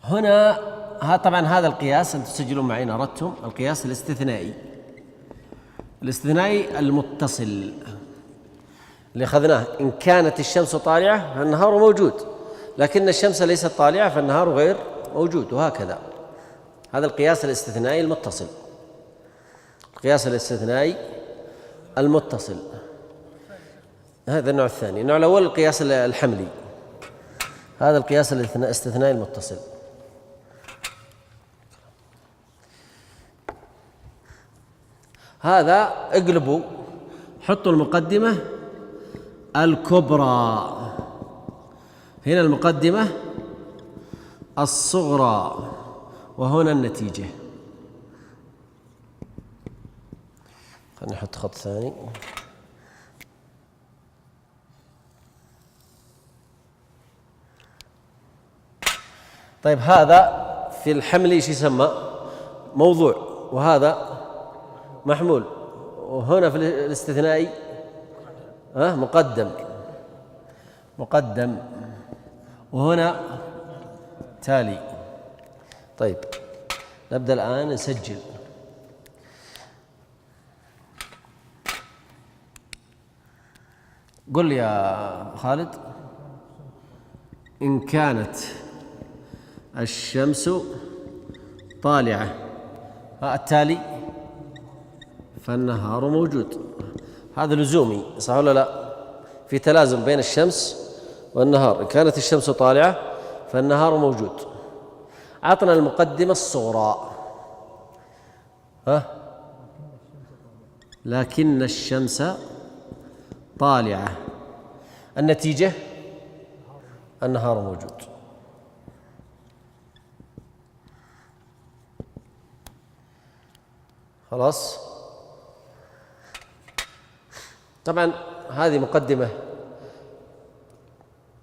هنا طبعا هذا القياس أن تسجلون معي إن أردتم القياس الاستثنائي، الاستثنائي المتصل اللي أخذناه. إن كانت الشمس طالعة فالنهار موجود، لكن الشمس ليست طالعة فالنهار غير موجود، وهكذا. هذا القياس الاستثنائي المتصل، القياس الاستثنائي المتصل. هذا النوع الثاني. النوع الأول القياس الحملي، هذا القياس الاستثنائي المتصل. هذا اقلبوا، حطوا المقدمة الكبرى هنا، المقدمة الصغرى، وهنا النتيجة. خلينا نحط خط ثاني. طيب هذا في الحمل ايش يسمى؟ موضوع، وهذا محمول، وهنا في الاستثنائي مقدم، وهنا تالي. طيب نبدأ الآن نسجل. قل لي يا خالد، إن كانت الشمس طالعة التالي فالنهار موجود. هذا لزومي، صح ولا لا؟ في تلازم بين الشمس والنهار. إن كانت الشمس طالعة فالنهار موجود. عطنا المقدمة الصغرى، لكن الشمس طالعة. النتيجة النهار موجود. خلاص. طبعا هذه مقدمة،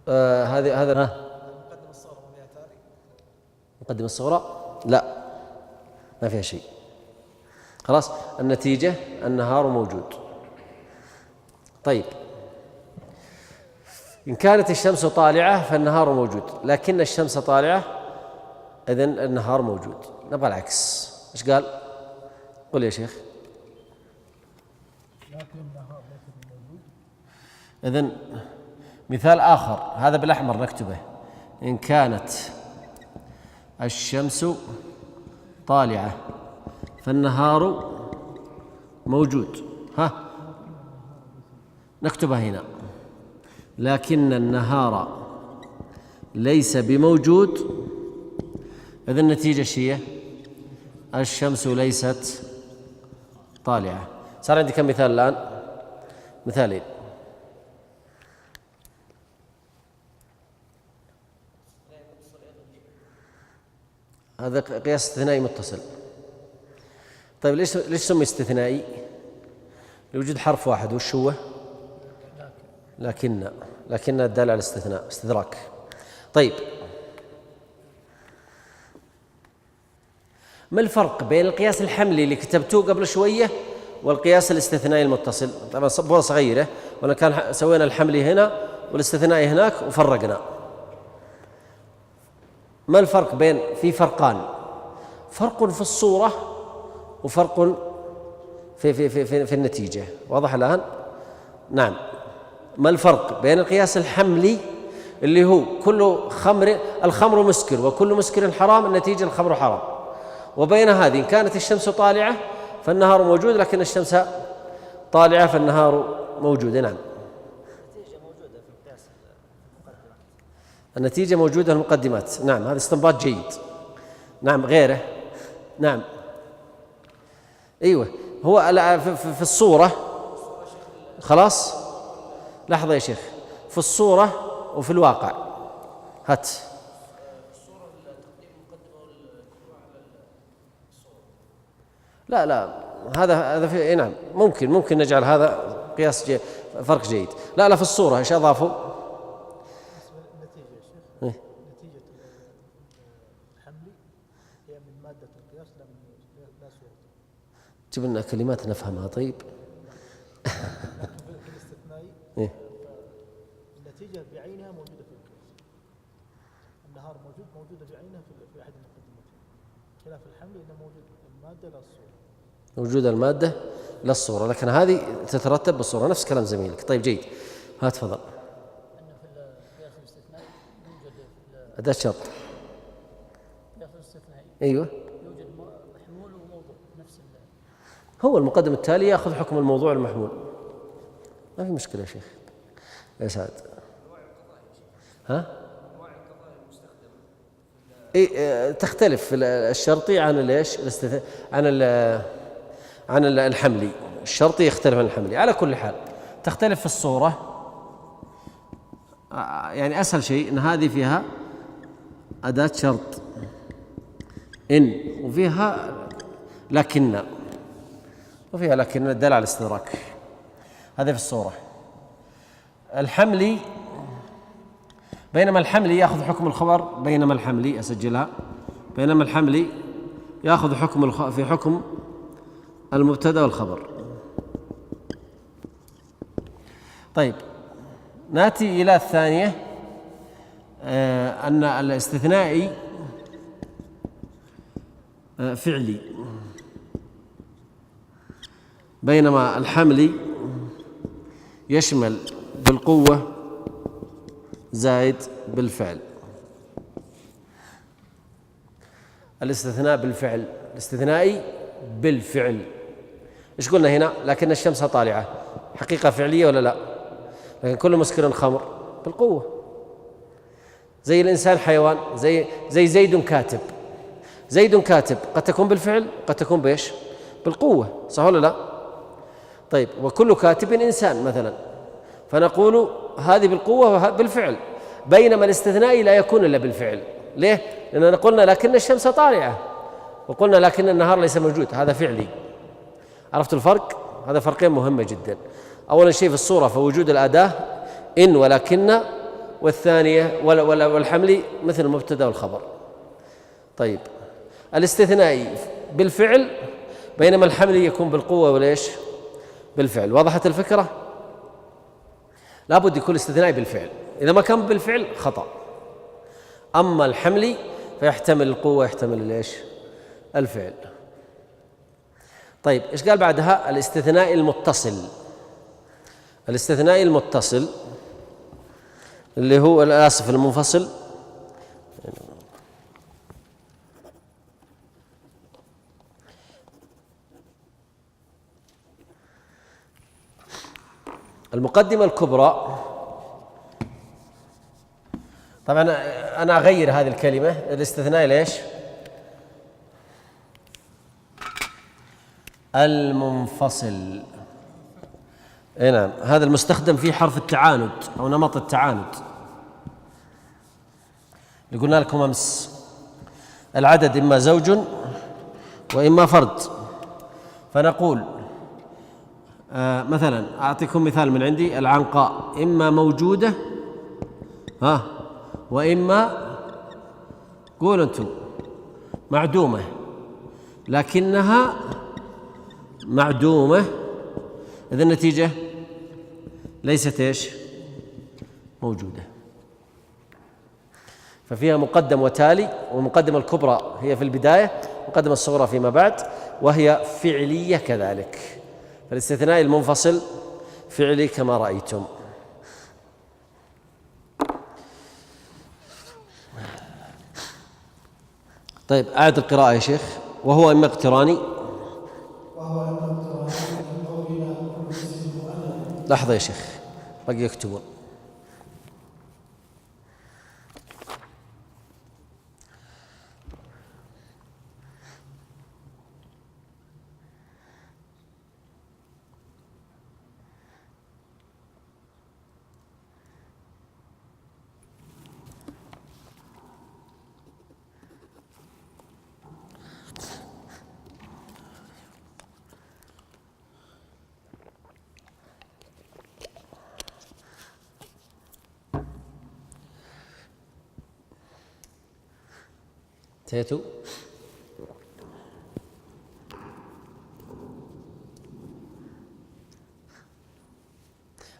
هذا المقدمة الصغرى لا، ما فيها شيء. خلاص. النتيجة النهار موجود. طيب إن كانت الشمس طالعة فالنهار موجود، لكن الشمس طالعة إذن النهار موجود. نبغى العكس. إيش قال؟ قل يا شيخ. إذن مثال آخر، هذا بالأحمر نكتبه. إن كانت الشمس طالعة فالنهار موجود. نكتبها هنا. لكن النهار ليس بموجود، إذن النتيجة هي الشمس ليست طالعة. صار عندي كم مثال الآن؟ مثالين. هذا قياس استثنائي متصل. طيب ليش سمي استثنائي؟ لوجود حرف واحد، وش هو؟ لكن الدالة على الاستثناء، استدراك. طيب ما الفرق بين القياس الحملي اللي كتبتوه قبل شوية والقياس الاستثنائي المتصل؟ طبعا صبورة صغيرة، ولا كان سوينا الحملي هنا والاستثنائي هناك وفرقنا. ما الفرق بين؟ في فرقان، فرق في الصورة وفرق في النتيجة. واضح الآن؟ نعم. ما الفرق بين القياس الحملي اللي هو كل الخمر مسكر وكل مسكر حرام، النتيجة الخمر حرام، وبين هذه إن كانت الشمس طالعة فالنهار موجود، لكن الشمس طالعة فالنهار موجود. نعم. النتيجة موجودة في المقدمات. نعم، هذا استنباط جيد. نعم. غيره. نعم. أيوة، هو في الصورة. خلاص. لحظة يا شيخ، في الصورة وفي الواقع. هات. لا هذا في نعم ممكن نجعل هذا قياس فرق جيد. لا في الصورة ايش أضافوا؟ النتيجة يا شيخ، نتيجة الحمل هي من مادة القياس لا صورة. جيب لنا كلمات نفهمها. طيب في الاستثنائي النتيجة بعينها موجودة في القياس. النهار موجودة بعينها في أحد المقدمتين، خلاف الحمل إنه موجود المادة لا الصورة. وجود المادة لا الصورة، لكن هذه تترتب بالصورة. نفس كلام زميلك. طيب جيد، هات تفضل. أن في القياس الاستثنائي يوجد أداة شرط. القياس الاستثنائي أيوه، يوجد محمول وموضوع نفس هو المقدم التالي يأخذ حكم الموضوع المحمول، ما في مشكلة يا شيخ يا سعد. ها؟ إيه تختلف الشرطي عن الايش؟ عن الحملي. الشرطي يختلف عن الحملي. على كل حال تختلف في الصورة. يعني أسهل شيء أن هذه فيها أداة شرط إن، وفيها لكن الدالة على الاستدراك. هذه في الصورة. الحملي بينما الحملي يأخذ حكم الخبر، بينما الحملي أسجلها، بينما الحملي يأخذ حكم في حكم المبتدأ والخبر. طيب نأتي إلى الثانية، أن الاستثنائي فعلي، بينما الحملي يشمل بالقوة زائد بالفعل. الاستثناء بالفعل، الاستثنائي بالفعل. ايش قلنا هنا؟ لكن الشمس طالعة، حقيقة فعلية ولا لا؟ لكن كل مسكر خمر بالقوة. زي الإنسان حيوان، زي زيد كاتب. زيد كاتب قد تكون بالفعل، قد تكون بإيش؟ بالقوة، صح ولا لا؟ طيب وكل كاتب إنسان مثلا، فنقول هذه بالقوة وهذه بالفعل. بينما الاستثنائي لا يكون إلا بالفعل. ليه؟ لأننا قلنا لكن الشمس طالعة، وقلنا لكن النهار ليس موجود، هذا فعلي. عرفت الفرق؟ هذا فرقين مهمة جدا. أولا شيء في الصورة فوجود الأداة إن ولكن، والثانية والحملي مثل المبتدأ والخبر. طيب الاستثنائي بالفعل، بينما الحملي يكون بالقوة وليش؟ بالفعل. وضحت الفكرة؟ لابد يكون الاستثنائي بالفعل، إذا ما كان بالفعل خطأ. أما الحملي فيحتمل القوة، يحتمل ليش؟ الفعل. طيب إيش قال بعدها؟ الاستثناء المتصل. الاستثناء المتصل اللي هو الآسف المنفصل، المقدمة الكبرى. طبعا أنا أغير هذه الكلمة، الاستثناء ليش؟ المنفصل. اي نعم، هذا المستخدم فيه حرف التعاند أو نمط التعاند اللي قلنا لكم أمس. العدد إما زوج وإما فرد. فنقول مثلا أعطيكم مثال من عندي، العنقاء إما موجودة وإما قولوا أنتم معدومة، لكنها معدومة، إذا النتيجة ليست إيش؟ موجودة. ففيها مقدم وتالي، والمقدمة الكبرى هي في البداية، والمقدمة الصغرى فيما بعد، وهي فعلية كذلك. فالاستثناء المنفصل فعلي كما رأيتم. طيب أعد القراءة يا شيخ. وهو إما اقتراني. لحظة يا شيخ، بقي يكتبون. انتهيتوا؟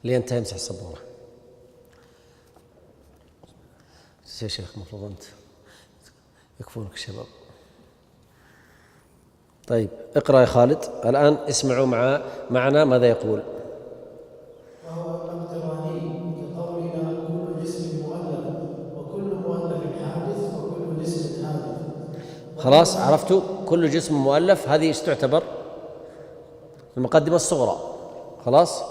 اللي ينتهي يمسح السبورة. يا شيخ المفروض أنت يكفونك الشباب. طيب اقرأ يا خالد الآن، اسمعوا معنا ماذا يقول. وهو الاقتراني كقولنا كل جسم مؤلف وكل مؤلف حادث وكل جسم حادث. خلاص عرفتوا كل جسم مؤلف، هذه ايش تعتبر؟ المقدمة الصغرى. خلاص.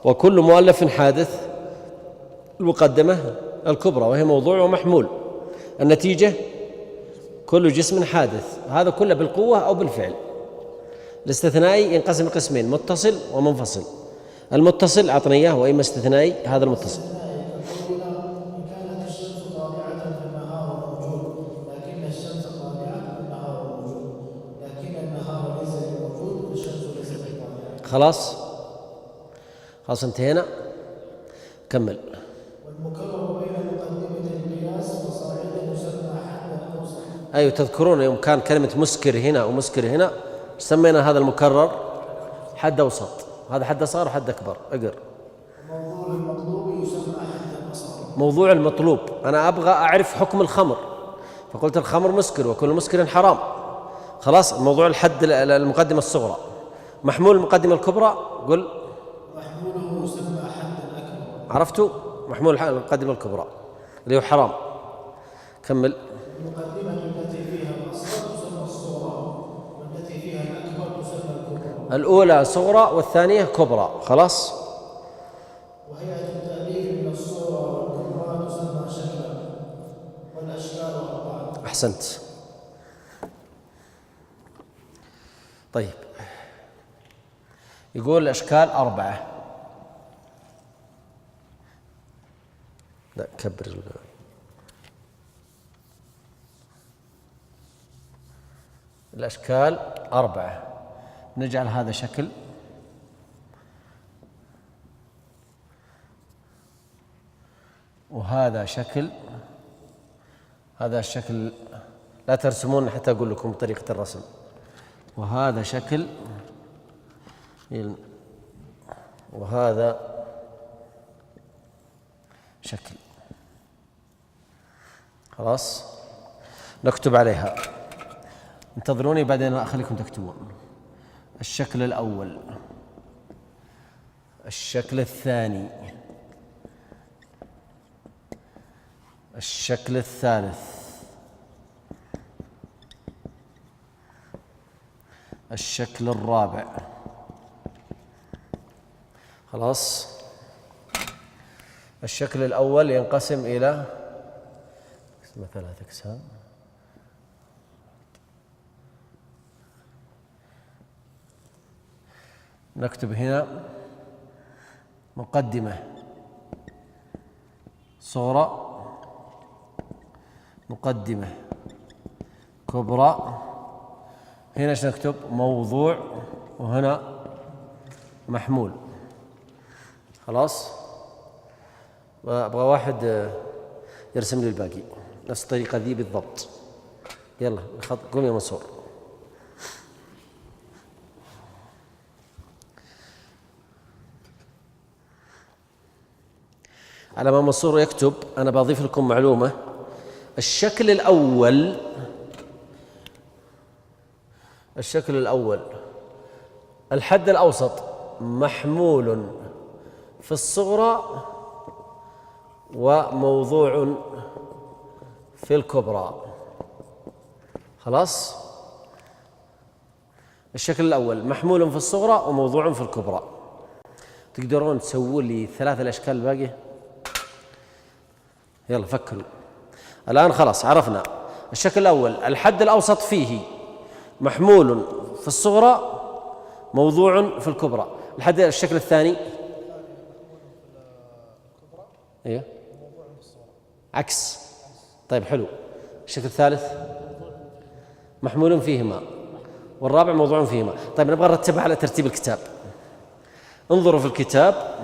وكل مؤلف حادث المقدمة الكبرى وهي موضوع ومحمول. النتيجة كل جسم حادث، هذا كله بالقوة أو بالفعل. الاستثنائي ينقسم قسمين، متصل ومنفصل. المتصل أعطني إياه، وإما استثنائي هذا المتصل. إن كانت الشمس طالعة فالنهار موجود، لكن الشمس طالعة والنهار موجود، لكن النهار ليس موجود والشمس ليست طالعة. خلاص انتهينا. كمل. والمكرر بين مقدمة القياس وصاعدا يسمى حدا أوسط. أيوة، تذكرون يوم كان كلمة مسكر هنا ومسكر هنا سمينا هذا المكرر حد أوسط، هذا حد أصغر وحد أكبر. اقر. موضوع المطلوب يسمى حدا أصغر. موضوع المطلوب، أنا أبغى أعرف حكم الخمر فقلت الخمر مسكر وكل مسكر حرام. خلاص، موضوع الحد المقدمة الصغرى. محمول المقدمة الكبرى قل. محموله يسمى حدا أكبر. عرفتوا؟ محمول المقدمة الكبرى اللي هو حرام. كمل. المقدمة التي فيها الأصغر تسمى الصغرى، والتي فيها الأكبر تسمى الكبرى. الأولى صغرى والثانية كبرى. خلاص. وهيئة التأليف من الصغرى والكبرى تسمى شكلا، والأشكال أربعة. أحسنت. طيب، يقول الأشكال 4. لا كبر. الأشكال 4. نجعل هذا شكل، وهذا شكل. هذا الشكل لا ترسمون حتى أقول لكم طريقة الرسم. وهذا شكل، وهذا شكل. خلاص، نكتب عليها. انتظروني بعدين أخليكم تكتبون. الشكل الأول، الشكل الثاني، الشكل الثالث، الشكل الرابع. خلاص. الشكل الأول ينقسم إلى 3 أقسام. نكتب هنا مقدمة صغرى، مقدمة كبرى. هنا ايش نكتب؟ موضوع، وهنا محمول. خلاص. وابغى واحد يرسم لي الباقي نفس الطريقة ذي بالضبط. يلا قوم يا منصور. على ما منصور يكتب أنا بضيف لكم معلومة. الشكل الأول، الشكل الأول الحد الأوسط محمول في الصغرى وموضوع في الكبرى. خلاص. الشكل الأول محمول في الصغرى وموضوع في الكبرى. تقدرون تسووا لي 3 الأشكال الباقية؟ يلا فكروا الآن. خلاص عرفنا الشكل الأول الحد الأوسط فيه محمول في الصغرى موضوع في الكبرى. الشكل الثاني ايوه عكس. طيب حلو. الشكل الثالث محمول فيهما، والرابع موضوع فيهما. طيب نبغى نرتبها على ترتيب الكتاب. انظروا في الكتاب،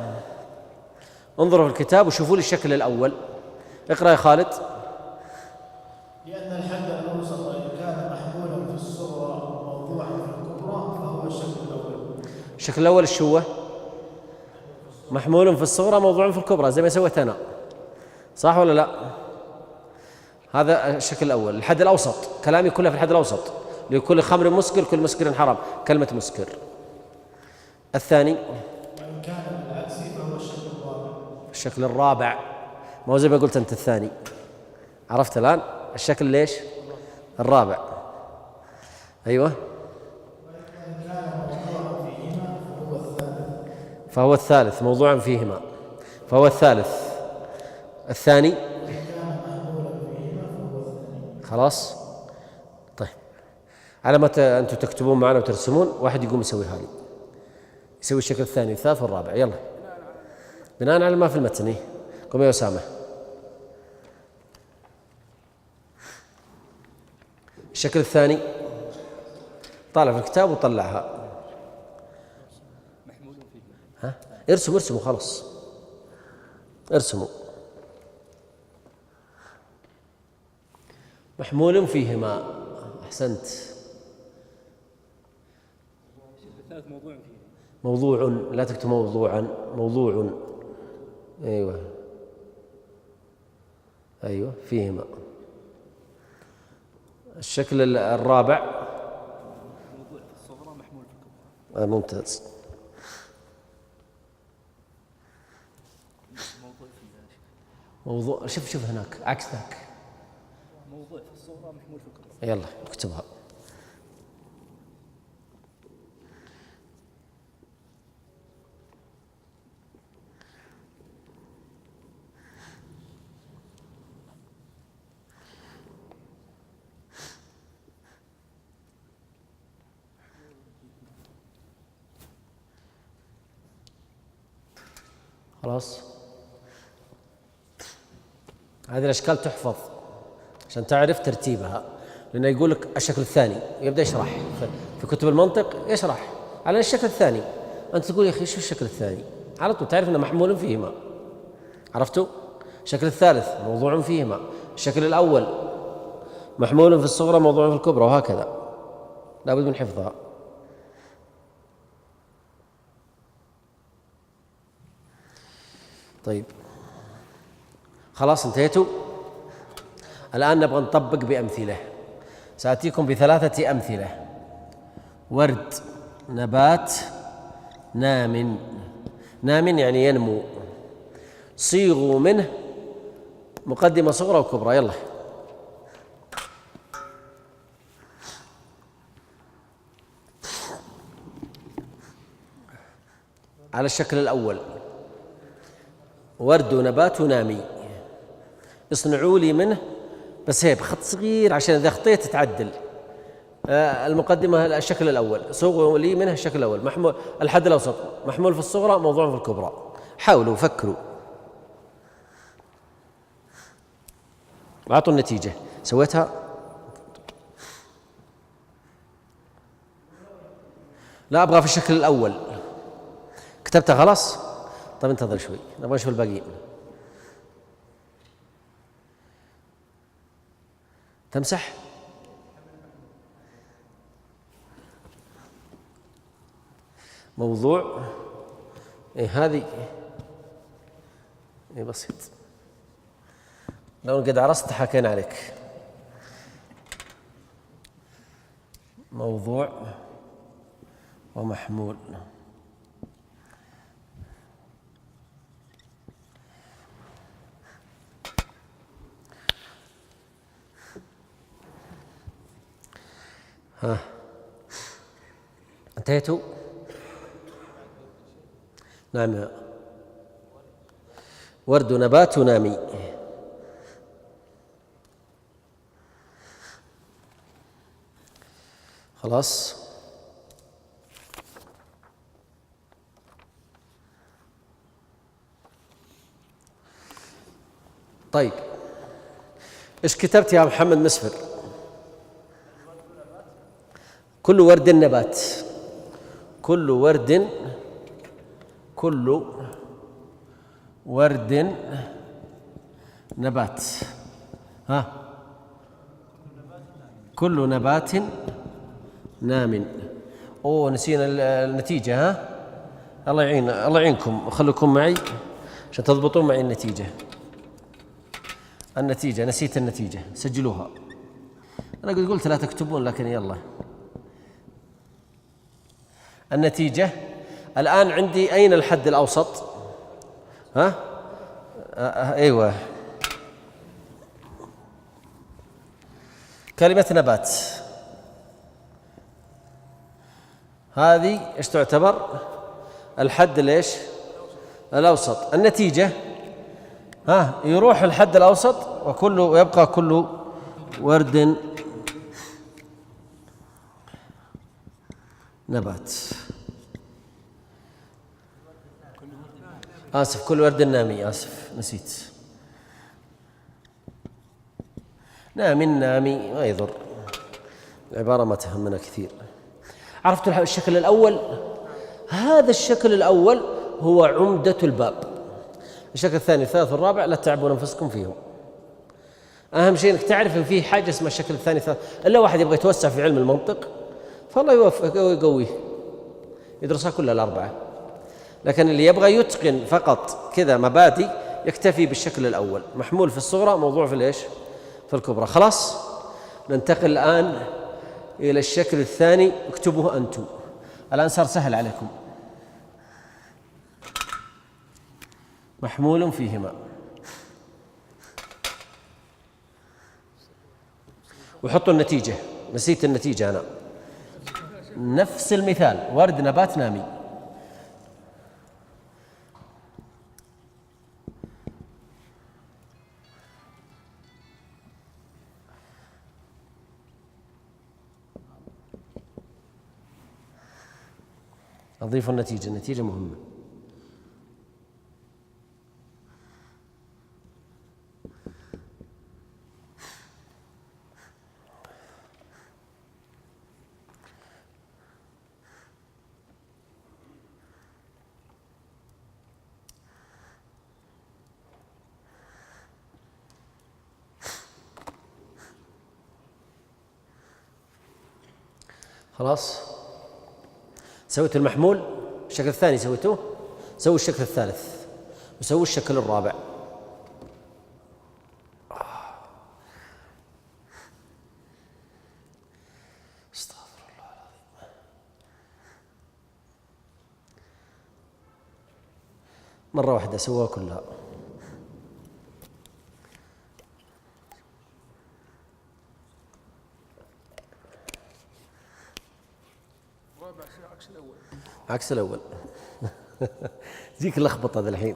انظروا في الكتاب وشوفوا لي الشكل الأول. اقرأ يا خالد. لأن الحد الأوسط في الصغرى موضوعا في الكبرى فهو الشكل الأول. الشكل الأول شو هو؟ محمول في الصغرى موضوع في الكبرى، زي ما سويت أنا، صح ولا لا؟ هذا الشكل الأول. الحد الأوسط، كلامي كله في الحد الأوسط، لكل خمر مسكر كل مسكر حرام، كلمة مسكر. الثاني وإن كان بالعكس فهو الشكل الرابع. الشكل الرابع، ما هو زي ما قلت أنت الثاني، عرفت الآن الشكل ليش؟ الرابع. أيوة. وإن كان موضوعا فيهما فهو الثالث. فهو الثالث، موضوعا فيهما فهو الثالث. الثاني وإن كان مهمولا فيهما فهو الثاني. خلاص. طيب، على ما أنتم تكتبون معنا وترسمون، واحد يقوم يسويها لي، يسوي الشكل الثاني والثالث والرابع. يلا، بناء على ما في المتن. قم يا أسامة. الشكل الثاني طالع في الكتاب وطلعها. ها، ارسموا خلاص، ارسموا. محمول فيهما، أحسنت. موضوع، لا تكتب موضوعا، موضوع. أيوة فيهما. الشكل الرابع موضوع في الصغرى محمول في الكبرى. ممتاز. موضوع، شوف هناك عكس ذاك، موضوع في الصغرى محمول في الكبرى. يلا اكتبها. خلاص، هذه الأشكال تحفظ عشان تعرف ترتيبها، لأنه يقول لك الشكل الثاني، يبدأ يشرح في كتب المنطق، يشرح على الشكل الثاني، أنت تقول يا أخي شو الشكل الثاني؟ على طول تعرف أنه محمول فيهما. عرفتوا؟ الشكل الثالث موضوع فيهما، الشكل الأول محمول في الصغرى موضوع في الكبرى، وهكذا، لابد من حفظها. طيب خلاص انتهيتوا. الآن نبغى نطبق بأمثلة. سأتيكم بثلاثة أمثلة. ورد، نبات، نام. نام يعني ينمو. صيغوا منه مقدمة صغرى وكبرى. يلا، على الشكل الأول ورد ونبات ونامي. اصنعوا لي منه، بس هي بخط صغير عشان إذا خطيت تعدل. المقدمة الشكل الأول، صوغوا لي منه الشكل الأول، محمول الحد الأوسط محمول في الصغرى موضوع في الكبرى. حاولوا فكروا، أعطوا النتيجة. سويتها؟ لا، أبغى في الشكل الأول. كتبتها خلاص؟ طيب انتظر شوي، نبغى نشوف الباقيين. تمسح؟ موضوع، هذه بسيط، لو قد عرست حكينا عليك. موضوع ومحمول. ها، انتهيتوا؟ نعم. ورد نبات نامي. خلاص. طيب، ايش كتبت يا محمد مسفر؟ كل ورد نبات. كل ورد نبات. ها، كل نبات نام. أوه نسينا النتيجة. ها الله يعينكم وخليكم معي عشان تضبطون معي النتيجة نسيت النتيجة، سجلوها. أنا قلت لا تكتبون لكن يلا. النتيجة الآن عندي أين الحد الأوسط؟ ها؟ أيوة، كلمة نبات هذه ايش تعتبر؟ الحد ليش؟ الأوسط. النتيجة يروح الحد الأوسط ويبقى كل ورد نبات. آسف، كل ورد نامي، آسف نسيت. نامي ما يضر، العبارة ما تهمنا كثير. عرفت الشكل الأول؟ هذا الشكل الأول هو عمدة الباب. الشكل الثاني الثالث والرابع لا تتعبون أنفسكم فيهم. أهم شيء أنك تعرف أن في حاجة اسمها الشكل الثاني الثالث. إلا واحد يبغى يتوسع في علم المنطق فالله يوفقه ويقويه يدرسها كلها الأربعة، لكن اللي يبغى يتقن فقط كذا مبادئ يكتفي بالشكل الأول، محمول في الصغرى موضوع في الإيش؟ في الكبرى. خلاص ننتقل الآن إلى الشكل الثاني، اكتبوه أنتم الآن، صار سهل عليكم. محمول فيهما، وحطوا النتيجة. نسيت النتيجة أنا. نفس المثال، ورد نبات نامي. أضيف النتيجة مهمة. خلاص سويت المحمول. الشكل الثاني سويتوه، سووا الشكل الثالث وسووا الشكل الرابع. استغفر الله العظيم. مرة واحدة سووها كلها. عكس الأول. ذيك اللخبطة ذا الحين.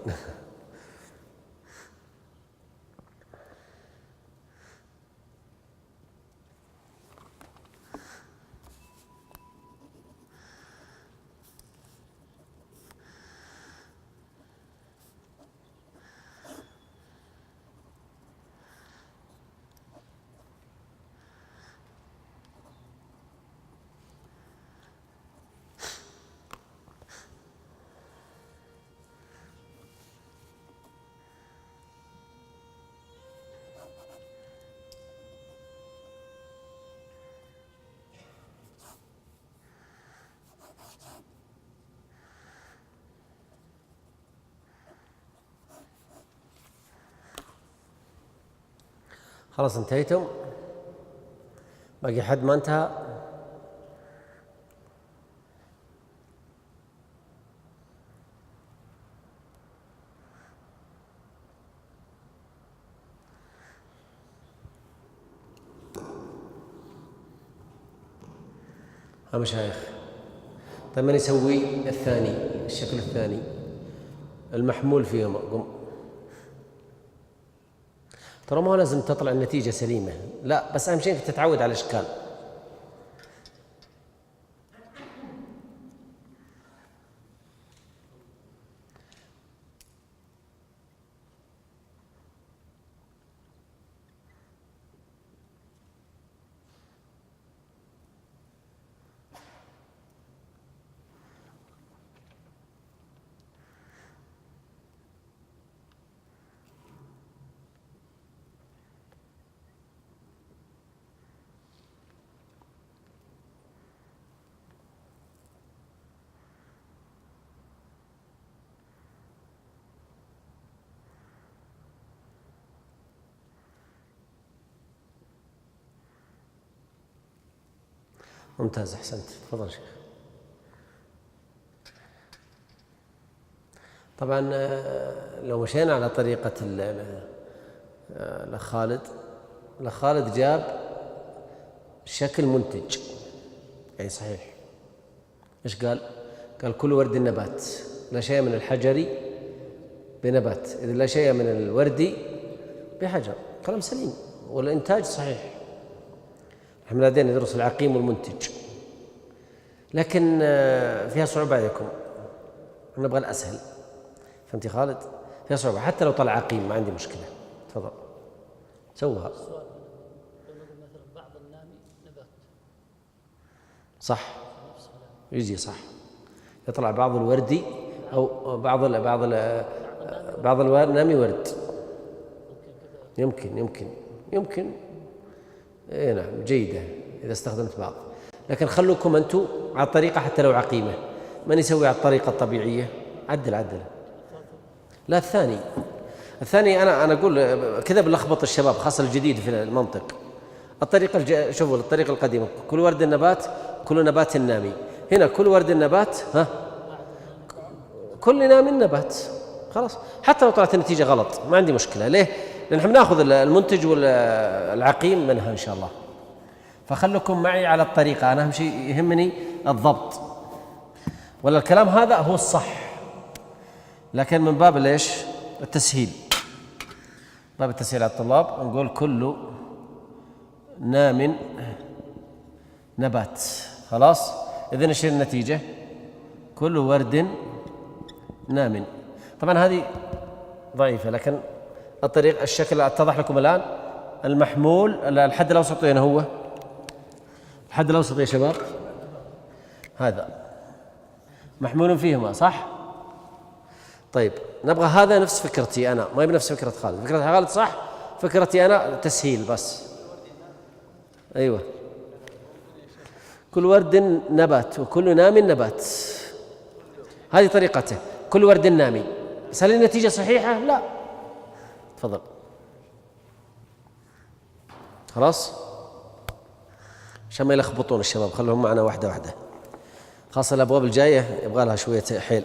خلاص انتهيتم؟ باقي حد ما انتهى؟ ها مشايخ؟ طيب من يسوي الثاني، الشكل الثاني المحمول فيهم؟ قم. ترى ما لازم تطلع النتيجة سليمة، لا، بس أهم شيء إنك تتعود على الإشكال. ممتاز، أحسنت. تفضل شيخ. طبعا لو مشينا على طريقة الأخ خالد جاب شكل منتج، يعني صحيح. إيش قال؟ قال كل ورد نبات، لا شيء من الحجر بنبات، إذا لا شيء من الورد بحجر. كلام سليم، والإنتاج صحيح. نحن لدينا ندرس العقيم والمنتج، لكن فيها صعوبة عليكم، نبغى الأسهل. فهمتي خالد؟ فيها صعوبة، حتى لو طلع عقيم ما عندي مشكلة. تفضل سوها. السؤال لو نقول مثلا بعض النامي نبات، صح، يجي صح، يطلع بعض الوردي أو بعض النامي ورد. يمكن. إيه نعم، جيدة إذا استخدمت بعض، لكن خلوكم أنتم على الطريقة حتى لو عقيمة، من يسوي على الطريقة الطبيعية. عدل. لا، الثاني أنا أقول كذا بنلخبط الشباب، خاصة الجديد في المنطق. الطريقة شوفوا الطريقة القديمة، كل ورد النبات، كل نبات نامي. هنا كل ورد النبات، كل نام نبات. خلاص، حتى لو طلعت النتيجة غلط ما عندي مشكلة. ليه؟ لأن احنا بناخذ المنتج والعقيم منها إن شاء الله. فخلكم معي على الطريقة، أنا أهم شيء يهمني الضبط، ولا الكلام هذا هو الصح، لكن من باب ليش؟ التسهيل، باب التسهيل على الطلاب. نقول كل نام نبات. خلاص، إذن ايش النتيجة؟ كل ورد نام. طبعا هذه ضعيفة، لكن الطريق الشكل اتضح لكم الآن. المحمول الحد الأوسط وين هو؟ الحد الأوسط يا شباب هذا محمول فيهما، صح؟ طيب نبغى هذا نفس فكرتي أنا، ما هي بنفس فكرة خالد. فكرة خالد صح، فكرتي أنا تسهيل بس. أيوة، كل ورد نبات وكل نام نبات، هذه طريقته. كل ورد نامي. بس هل النتيجة صحيحة؟ لا. تفضل. خلاص، عشان ما يلخبطون الشباب، خلهم معنا واحدة، خاصة الأبواب الجاية يبغى لها شوية حيل.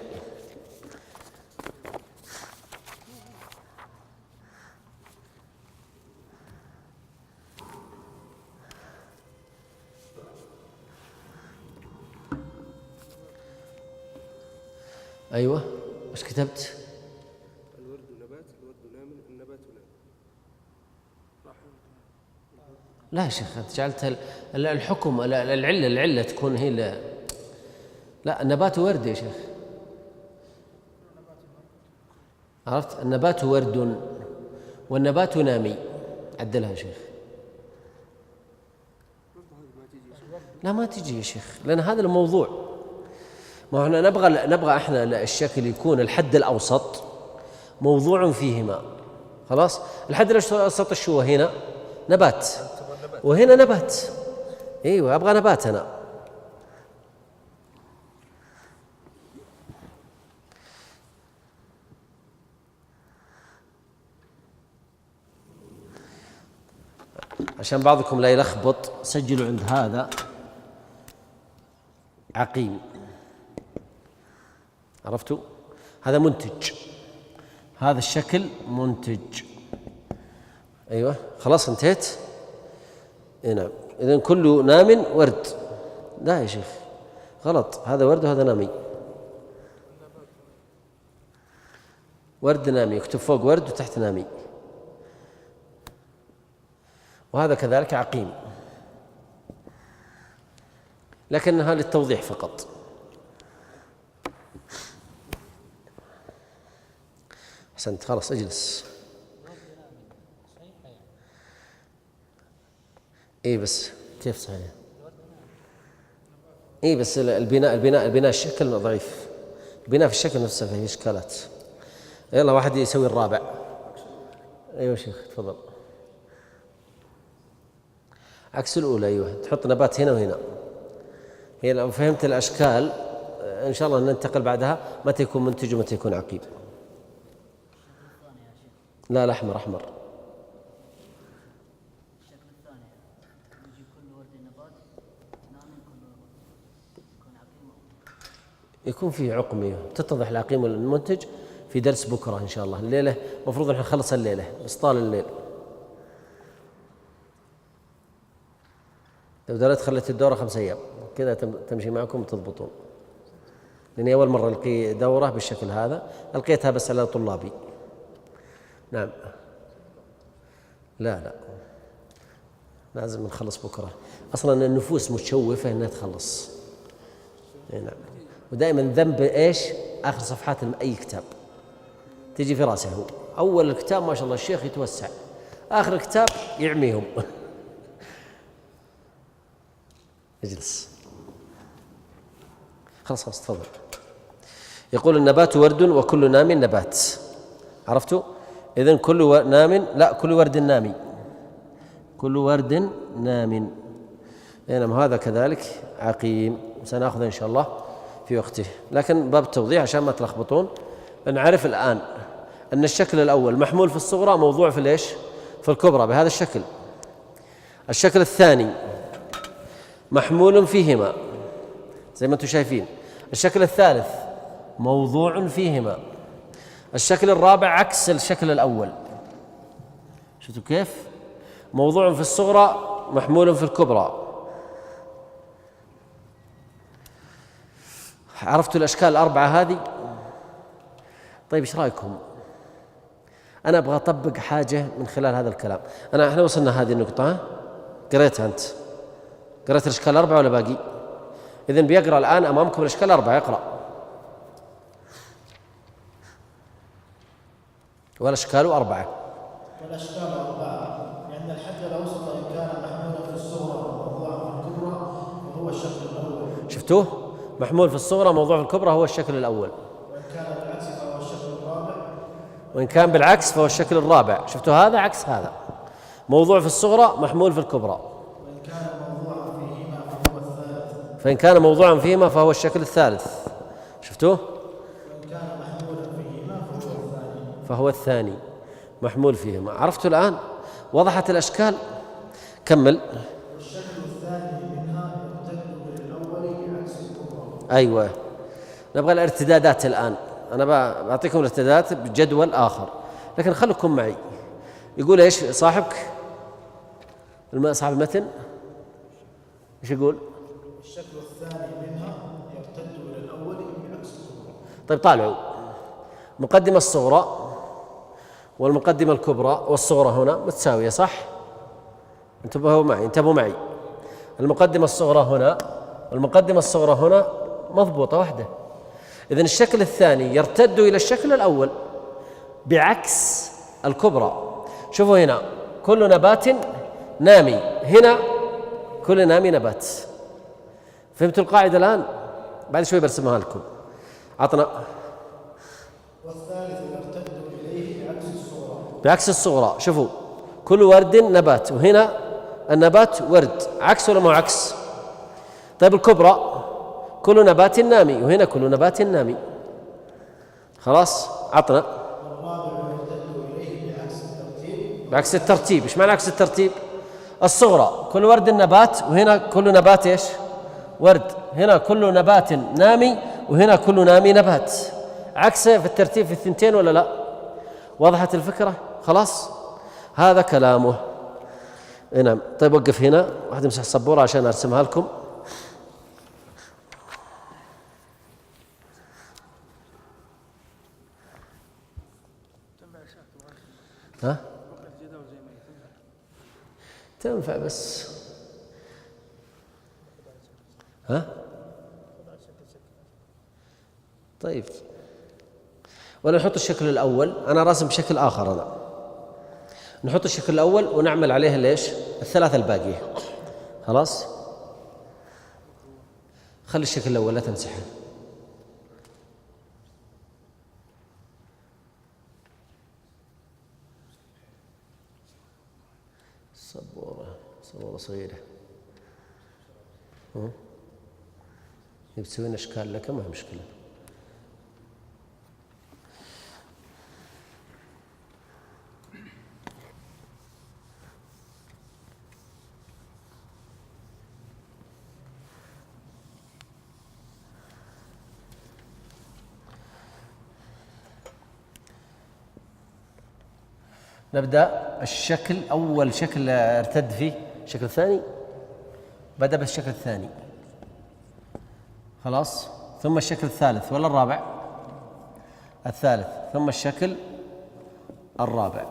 أيوة، وش كتبت؟ الورد نبات، الورد نام، النبات نام. لا يا شيخ، أنت جعلت الحكم العلة تكون هي لا، النبات ورد يا شيخ. عرفت؟ النبات ورد والنبات نامي. عدلها يا شيخ. لا ما تجي يا شيخ، لأن هذا الموضوع. ما احنا نبغى احنا الشكل يكون الحد الأوسط موضوع فيهما. خلاص، الحد الأوسط شو هنا؟ نبات، وهنا نبات. ايوه، ابغى نبات انا. عشان بعضكم لا يلخبط، سجلوا عند هذا عقيم. عرفتوا؟ هذا منتج، هذا الشكل منتج. أيوة، خلاص انتهيت. نعم، إذن كل نام ورد. لا يا شيخ، غلط، هذا ورد وهذا نامي. ورد نامي، يكتب فوق ورد وتحت نامي. وهذا كذلك عقيم، لكنها للتوضيح فقط. أحسنت، خلاص اجلس. إيه بس كيف صحيح؟ إيه بس البناء الشكل ضعيف. البناء في الشكل نفسه فيه إشكالات. يلا واحد يسوي الرابع. أيوة شيخ تفضل. عكس الأولى. أيوة، تحط نبات هنا وهنا. هي لو فهمت الأشكال إن شاء الله ننتقل بعدها متى يكون منتج ومتى يكون عقيم. لا، الأحمر أحمر. الشكل الثاني يجي كل ورد نبات نام كل يكون فيه عقمي تتضح العقيم والمنتج في درس بكرة إن شاء الله. الليلة مفروض نحن نخلص الليلة بس طال الليل. لو درت خلت الدورة 5 أيام كذا تمشي معكم وتضبطون، لأني أول مرة ألقي دورة بالشكل هذا، ألقيتها بس على طلابي. نعم. لا لازم نخلص بكرة، أصلا النفوس متشوفة أنها تخلص. نعم. ودائما ذنب إيش؟ آخر صفحات أي كتاب تجي في راسه هو. أول الكتاب ما شاء الله الشيخ يتوسع، آخر الكتاب يعميهم. اجلس خلاص تفضل. يقول النبات ورد وكل نام نبات. عرفتوا؟ إذن كل نام، لا كل ورد نامي، كل ورد نام. نعم هذا كذلك عقيم، سنأخذ إن شاء الله في وقته، لكن باب التوضيح عشان ما تلخبطون. نعرف الآن أن الشكل الأول محمول في الصغرى موضوع في الإيش؟ في الكبرى بهذا الشكل. الشكل الثاني محمول فيهما زي ما أنتم شايفين. الشكل الثالث موضوع فيهما. الشكل الرابع عكس الشكل الأول. شفتوا كيف؟ موضوع في الصغرى محمول في الكبرى. عرفتوا الأشكال الأربعة هذه؟ طيب إيش رأيكم؟ أنا أبغى أطبق حاجة من خلال هذا الكلام. إحنا وصلنا هذه النقطة، قريتها أنت؟ قريت الأشكال الأربعة ولا باقي؟ إذن بيقرأ الآن أمامكم الأشكال الأربعة، يقرأ. والأشكال 4. والأشكال 4 لأن الحد الأوسط إن كان محمولا في الصغرى وموضوعا في الكبرى وهو الشكل الأول. شفتوه؟ محمول في الصغرى موضوع في الكبرى هو الشكل الأول. وإن كان بالعكس فهو الشكل الرابع. وإن كان بالعكس فهو الشكل الرابع. شفتوا هذا عكس هذا، موضوع في الصغرى محمول في الكبرى. وإن كان موضوعا فيهما فهو الثالث. فإن كان موضوعا فيهما فهو الشكل الثالث. شفتوه؟ وإن كان محمولا فيهما فهو الثاني. فهو الثاني محمول فيهما. عرفتوا الآن؟ وضحت الأشكال. كمل. والشكل الثاني منها يرتد بالأول بعكس الكبرى. أيوة، نبغى الارتدادات الآن. أنا بعطيكم الارتدادات بجدول آخر، لكن خلكم معي. يقول إيش صاحبك؟ صاحب المتن إيش يقول؟ الشكل الثاني منها يرتد إلى الأول بعكس الكبرى. طيب طالعوا مقدمة الصغرى والمقدمة الكبرى والصغرى هنا متساوية صح؟ انتبهوا معي. المقدمة الصغرى هنا والمقدمة الصغرى هنا مضبوطة واحدة. إذن الشكل الثاني يرتد إلى الشكل الأول بعكس الكبرى. شوفوا هنا كل نبات نامي، هنا كل نامي نبات. فهمتوا القاعدة الآن؟ بعد شوي برسمها لكم. عطنا. والثالث يرتد إليه بعكس الصغرى. بعكس الصغرى. شوفوا كل ورد نبات، وهنا النبات ورد، عكس ولا مو عكس؟ طيب الكبرى كل نبات نامي، وهنا كل نبات نامي. خلاص عطنا. والرابع يرتد إليه بعكس الترتيب. بعكس الترتيب. ايش معنى عكس الترتيب؟ الصغرى كل ورد نبات، وهنا كل نبات ايش؟ ورد. هنا كل نبات نامي، وهنا كل نامي نبات. عكسه في الترتيب في الثنتين ولا لا؟ وضحت الفكرة؟ خلاص هذا كلامه. نعم. طيب وقف هنا، واحد يمسح السبورة عشان أرسمها لكم. ها؟ تنفع بس ها؟ طيب ولا نحط الشكل الأول؟ أنا راسم بشكل آخر. أنا نحط الشكل الأول ونعمل عليه ليش؟ الثلاثة الباقية. خلاص خلي الشكل الأول لا تمسحه. صبورة صغيرة. بتسوين أشكال لك ما هي مشكلة. نبدأ الشكل أول شكل ارتد فيه الشكل الثاني، بدأ بالشكل الثاني خلاص، ثم الشكل الثالث ولا الرابع؟ الثالث، ثم الشكل الرابع.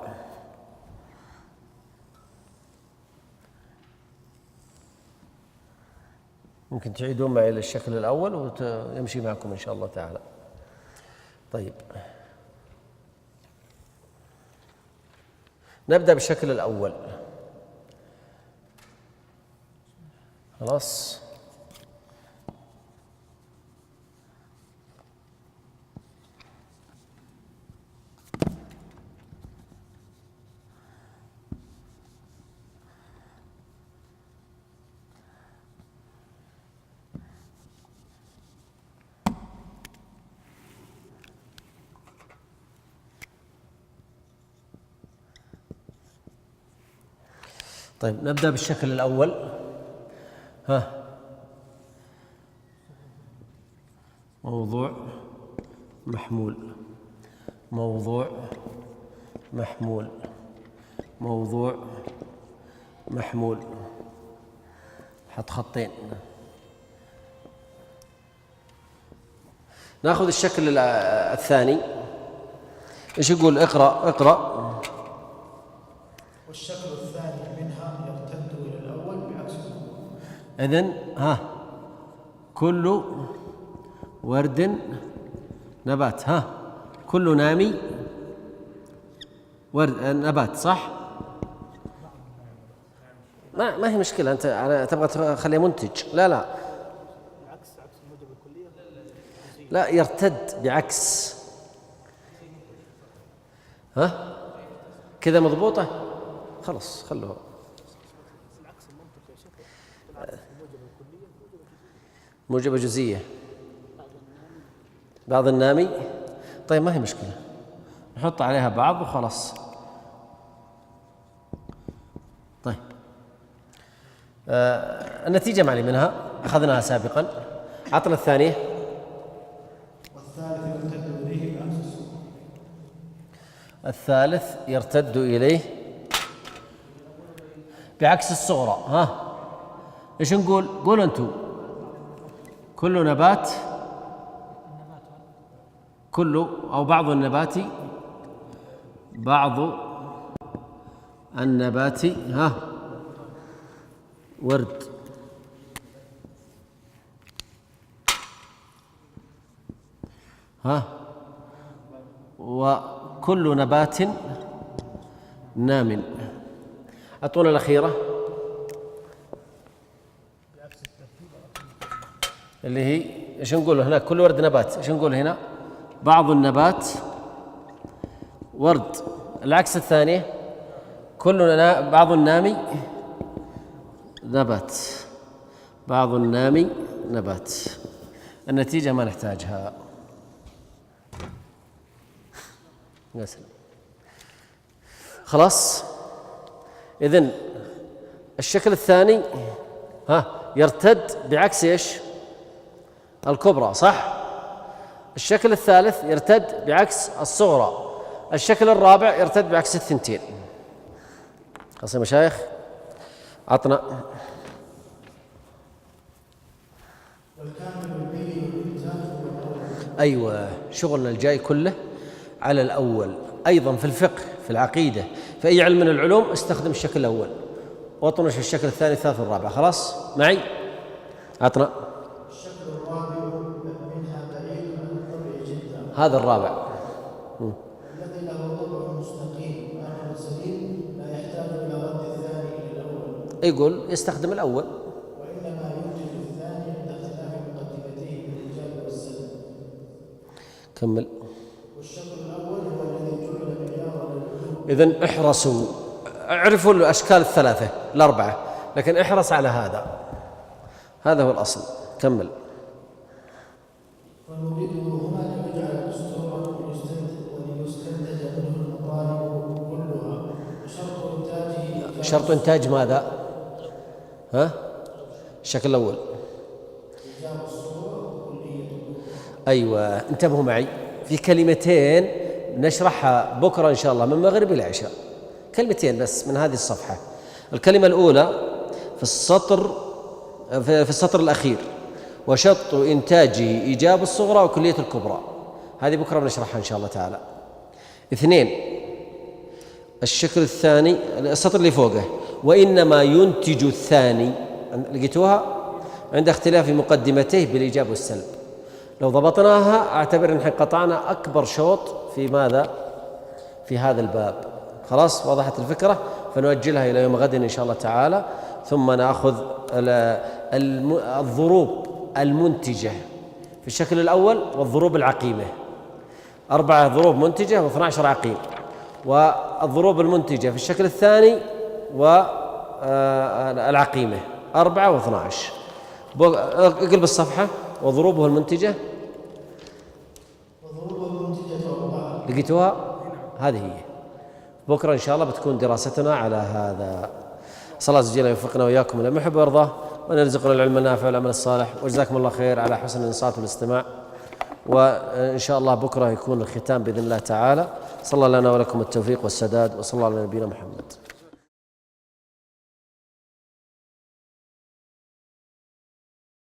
ممكن تعيدون معي للشكل الأول ويمشي معكم إن شاء الله تعالى. طيب نبدأ بالشكل الأول خلاص. طيب نبدأ بالشكل الأول. موضوع محمول، موضوع محمول، موضوع محمول، حط خطين. ناخذ الشكل الثاني. ايش يقول؟ اقرأ. والشكل الثاني منها يرتد إلى الأول بعكسه. إذن كل ورد نبات، كل نامي ورد نبات، صح؟ ما هي مشكلة. أنت تبغى تخليه منتج؟ لا لا، يرتد بعكس. كذا مضبوطة؟ خلاص خلوها. موجبة جزئية، بعض النامي. طيب ما هي مشكلة، نحط عليها بعض وخلاص. طيب النتيجة معلي منها أخذناها سابقا. عطنا الثانية. الثالث يرتد إليه بعكس الصغرى. إيش نقول؟ قولوا أنتم. كل نبات، كل أو بعض النبات، بعض النبات ورد. وكل نبات نام. أعطونا الأخيرة اللي هي ايش نقول هناك؟ كل ورد نبات. ايش نقول هنا؟ بعض النبات ورد. العكس الثانية بعض النامي نبات، بعض النامي نبات. النتيجة ما نحتاجها. خلاص. إذن الشكل الثاني يرتد بعكس ايش؟ الكبرى، صح؟ الشكل الثالث يرتد بعكس الصغرى. الشكل الرابع يرتد بعكس الثنتين. خلاص يا مشايخ، عطنا. أيوة، شغلنا الجاي كله على الأول. أيضا في الفقه، في العقيدة، في أي علم من العلوم استخدم الشكل الأول واطنش الشكل الثاني الثالث والرابع. خلاص معي؟ عطنا. الشكل الرابع منها بعيد عن الطبع جدا. هذا الرابع الذي له طبع مستقيم آخر سليم لا يحتاج إلى رد الثاني إلى الأول. يقول يستخدم الأول، وإنما ينتج الثاني عند اختلاف مقدمتيه بالإيجاب والسلب. كمل. والشكل الأول هو الذي جعل معيارا للوجوب. إذن احرصوا، اعرفوا الأشكال الثلاثة الأربعة، لكن احرص على هذا هو الأصل. كمل. ونريده هنا ليجعل دستورا وليستنتج منه المطالب كلها. شرط إنتاج ماذا؟ الشكل الأول. أيوة، انتبهوا معي في كلمتين نشرحها بكرة إن شاء الله من المغرب إلى العشاء. كلمتين بس من هذه الصفحة. الكلمة الأولى في السطر الأخير: وشط إنتاجه إيجاب الصغرى وكلية الكبرى. هذه بكرة بنشرحها إن شاء الله تعالى. 2، الشكل الثاني السطر اللي فوقه: وإنما ينتج الثاني. لقيتوها؟ عند اختلاف مقدمتيه بالإيجاب والسلب. لو ضبطناها أعتبر أن قطعنا أكبر شوط في ماذا؟ في هذا الباب. خلاص وضحت الفكرة؟ فنؤجلها إلى يوم غد إن شاء الله تعالى، ثم نأخذ الضروب المنتجة في الشكل الأول والضروب العقيمة. 4 ضروب منتجة و12 عقيم، والضروب المنتجة في الشكل الثاني والعقيمة 4 و12. اقلب الصفحة: وضروبه المنتجة. لقيتوها؟ هذه هي. بكرة إن شاء الله بتكون دراستنا على هذا. صلى الله عز وجل يوفقنا وإياكم لما يحب ويرضاه، وأن يرزقنا العلم النافع والعمل الصالح. وجزاكم الله خير على حسن الإنصات والاستماع، وإن شاء الله بكرة يكون الختام بإذن الله تعالى. صلى الله لنا ولكم التوفيق والسداد، وصلى الله على نبينا محمد.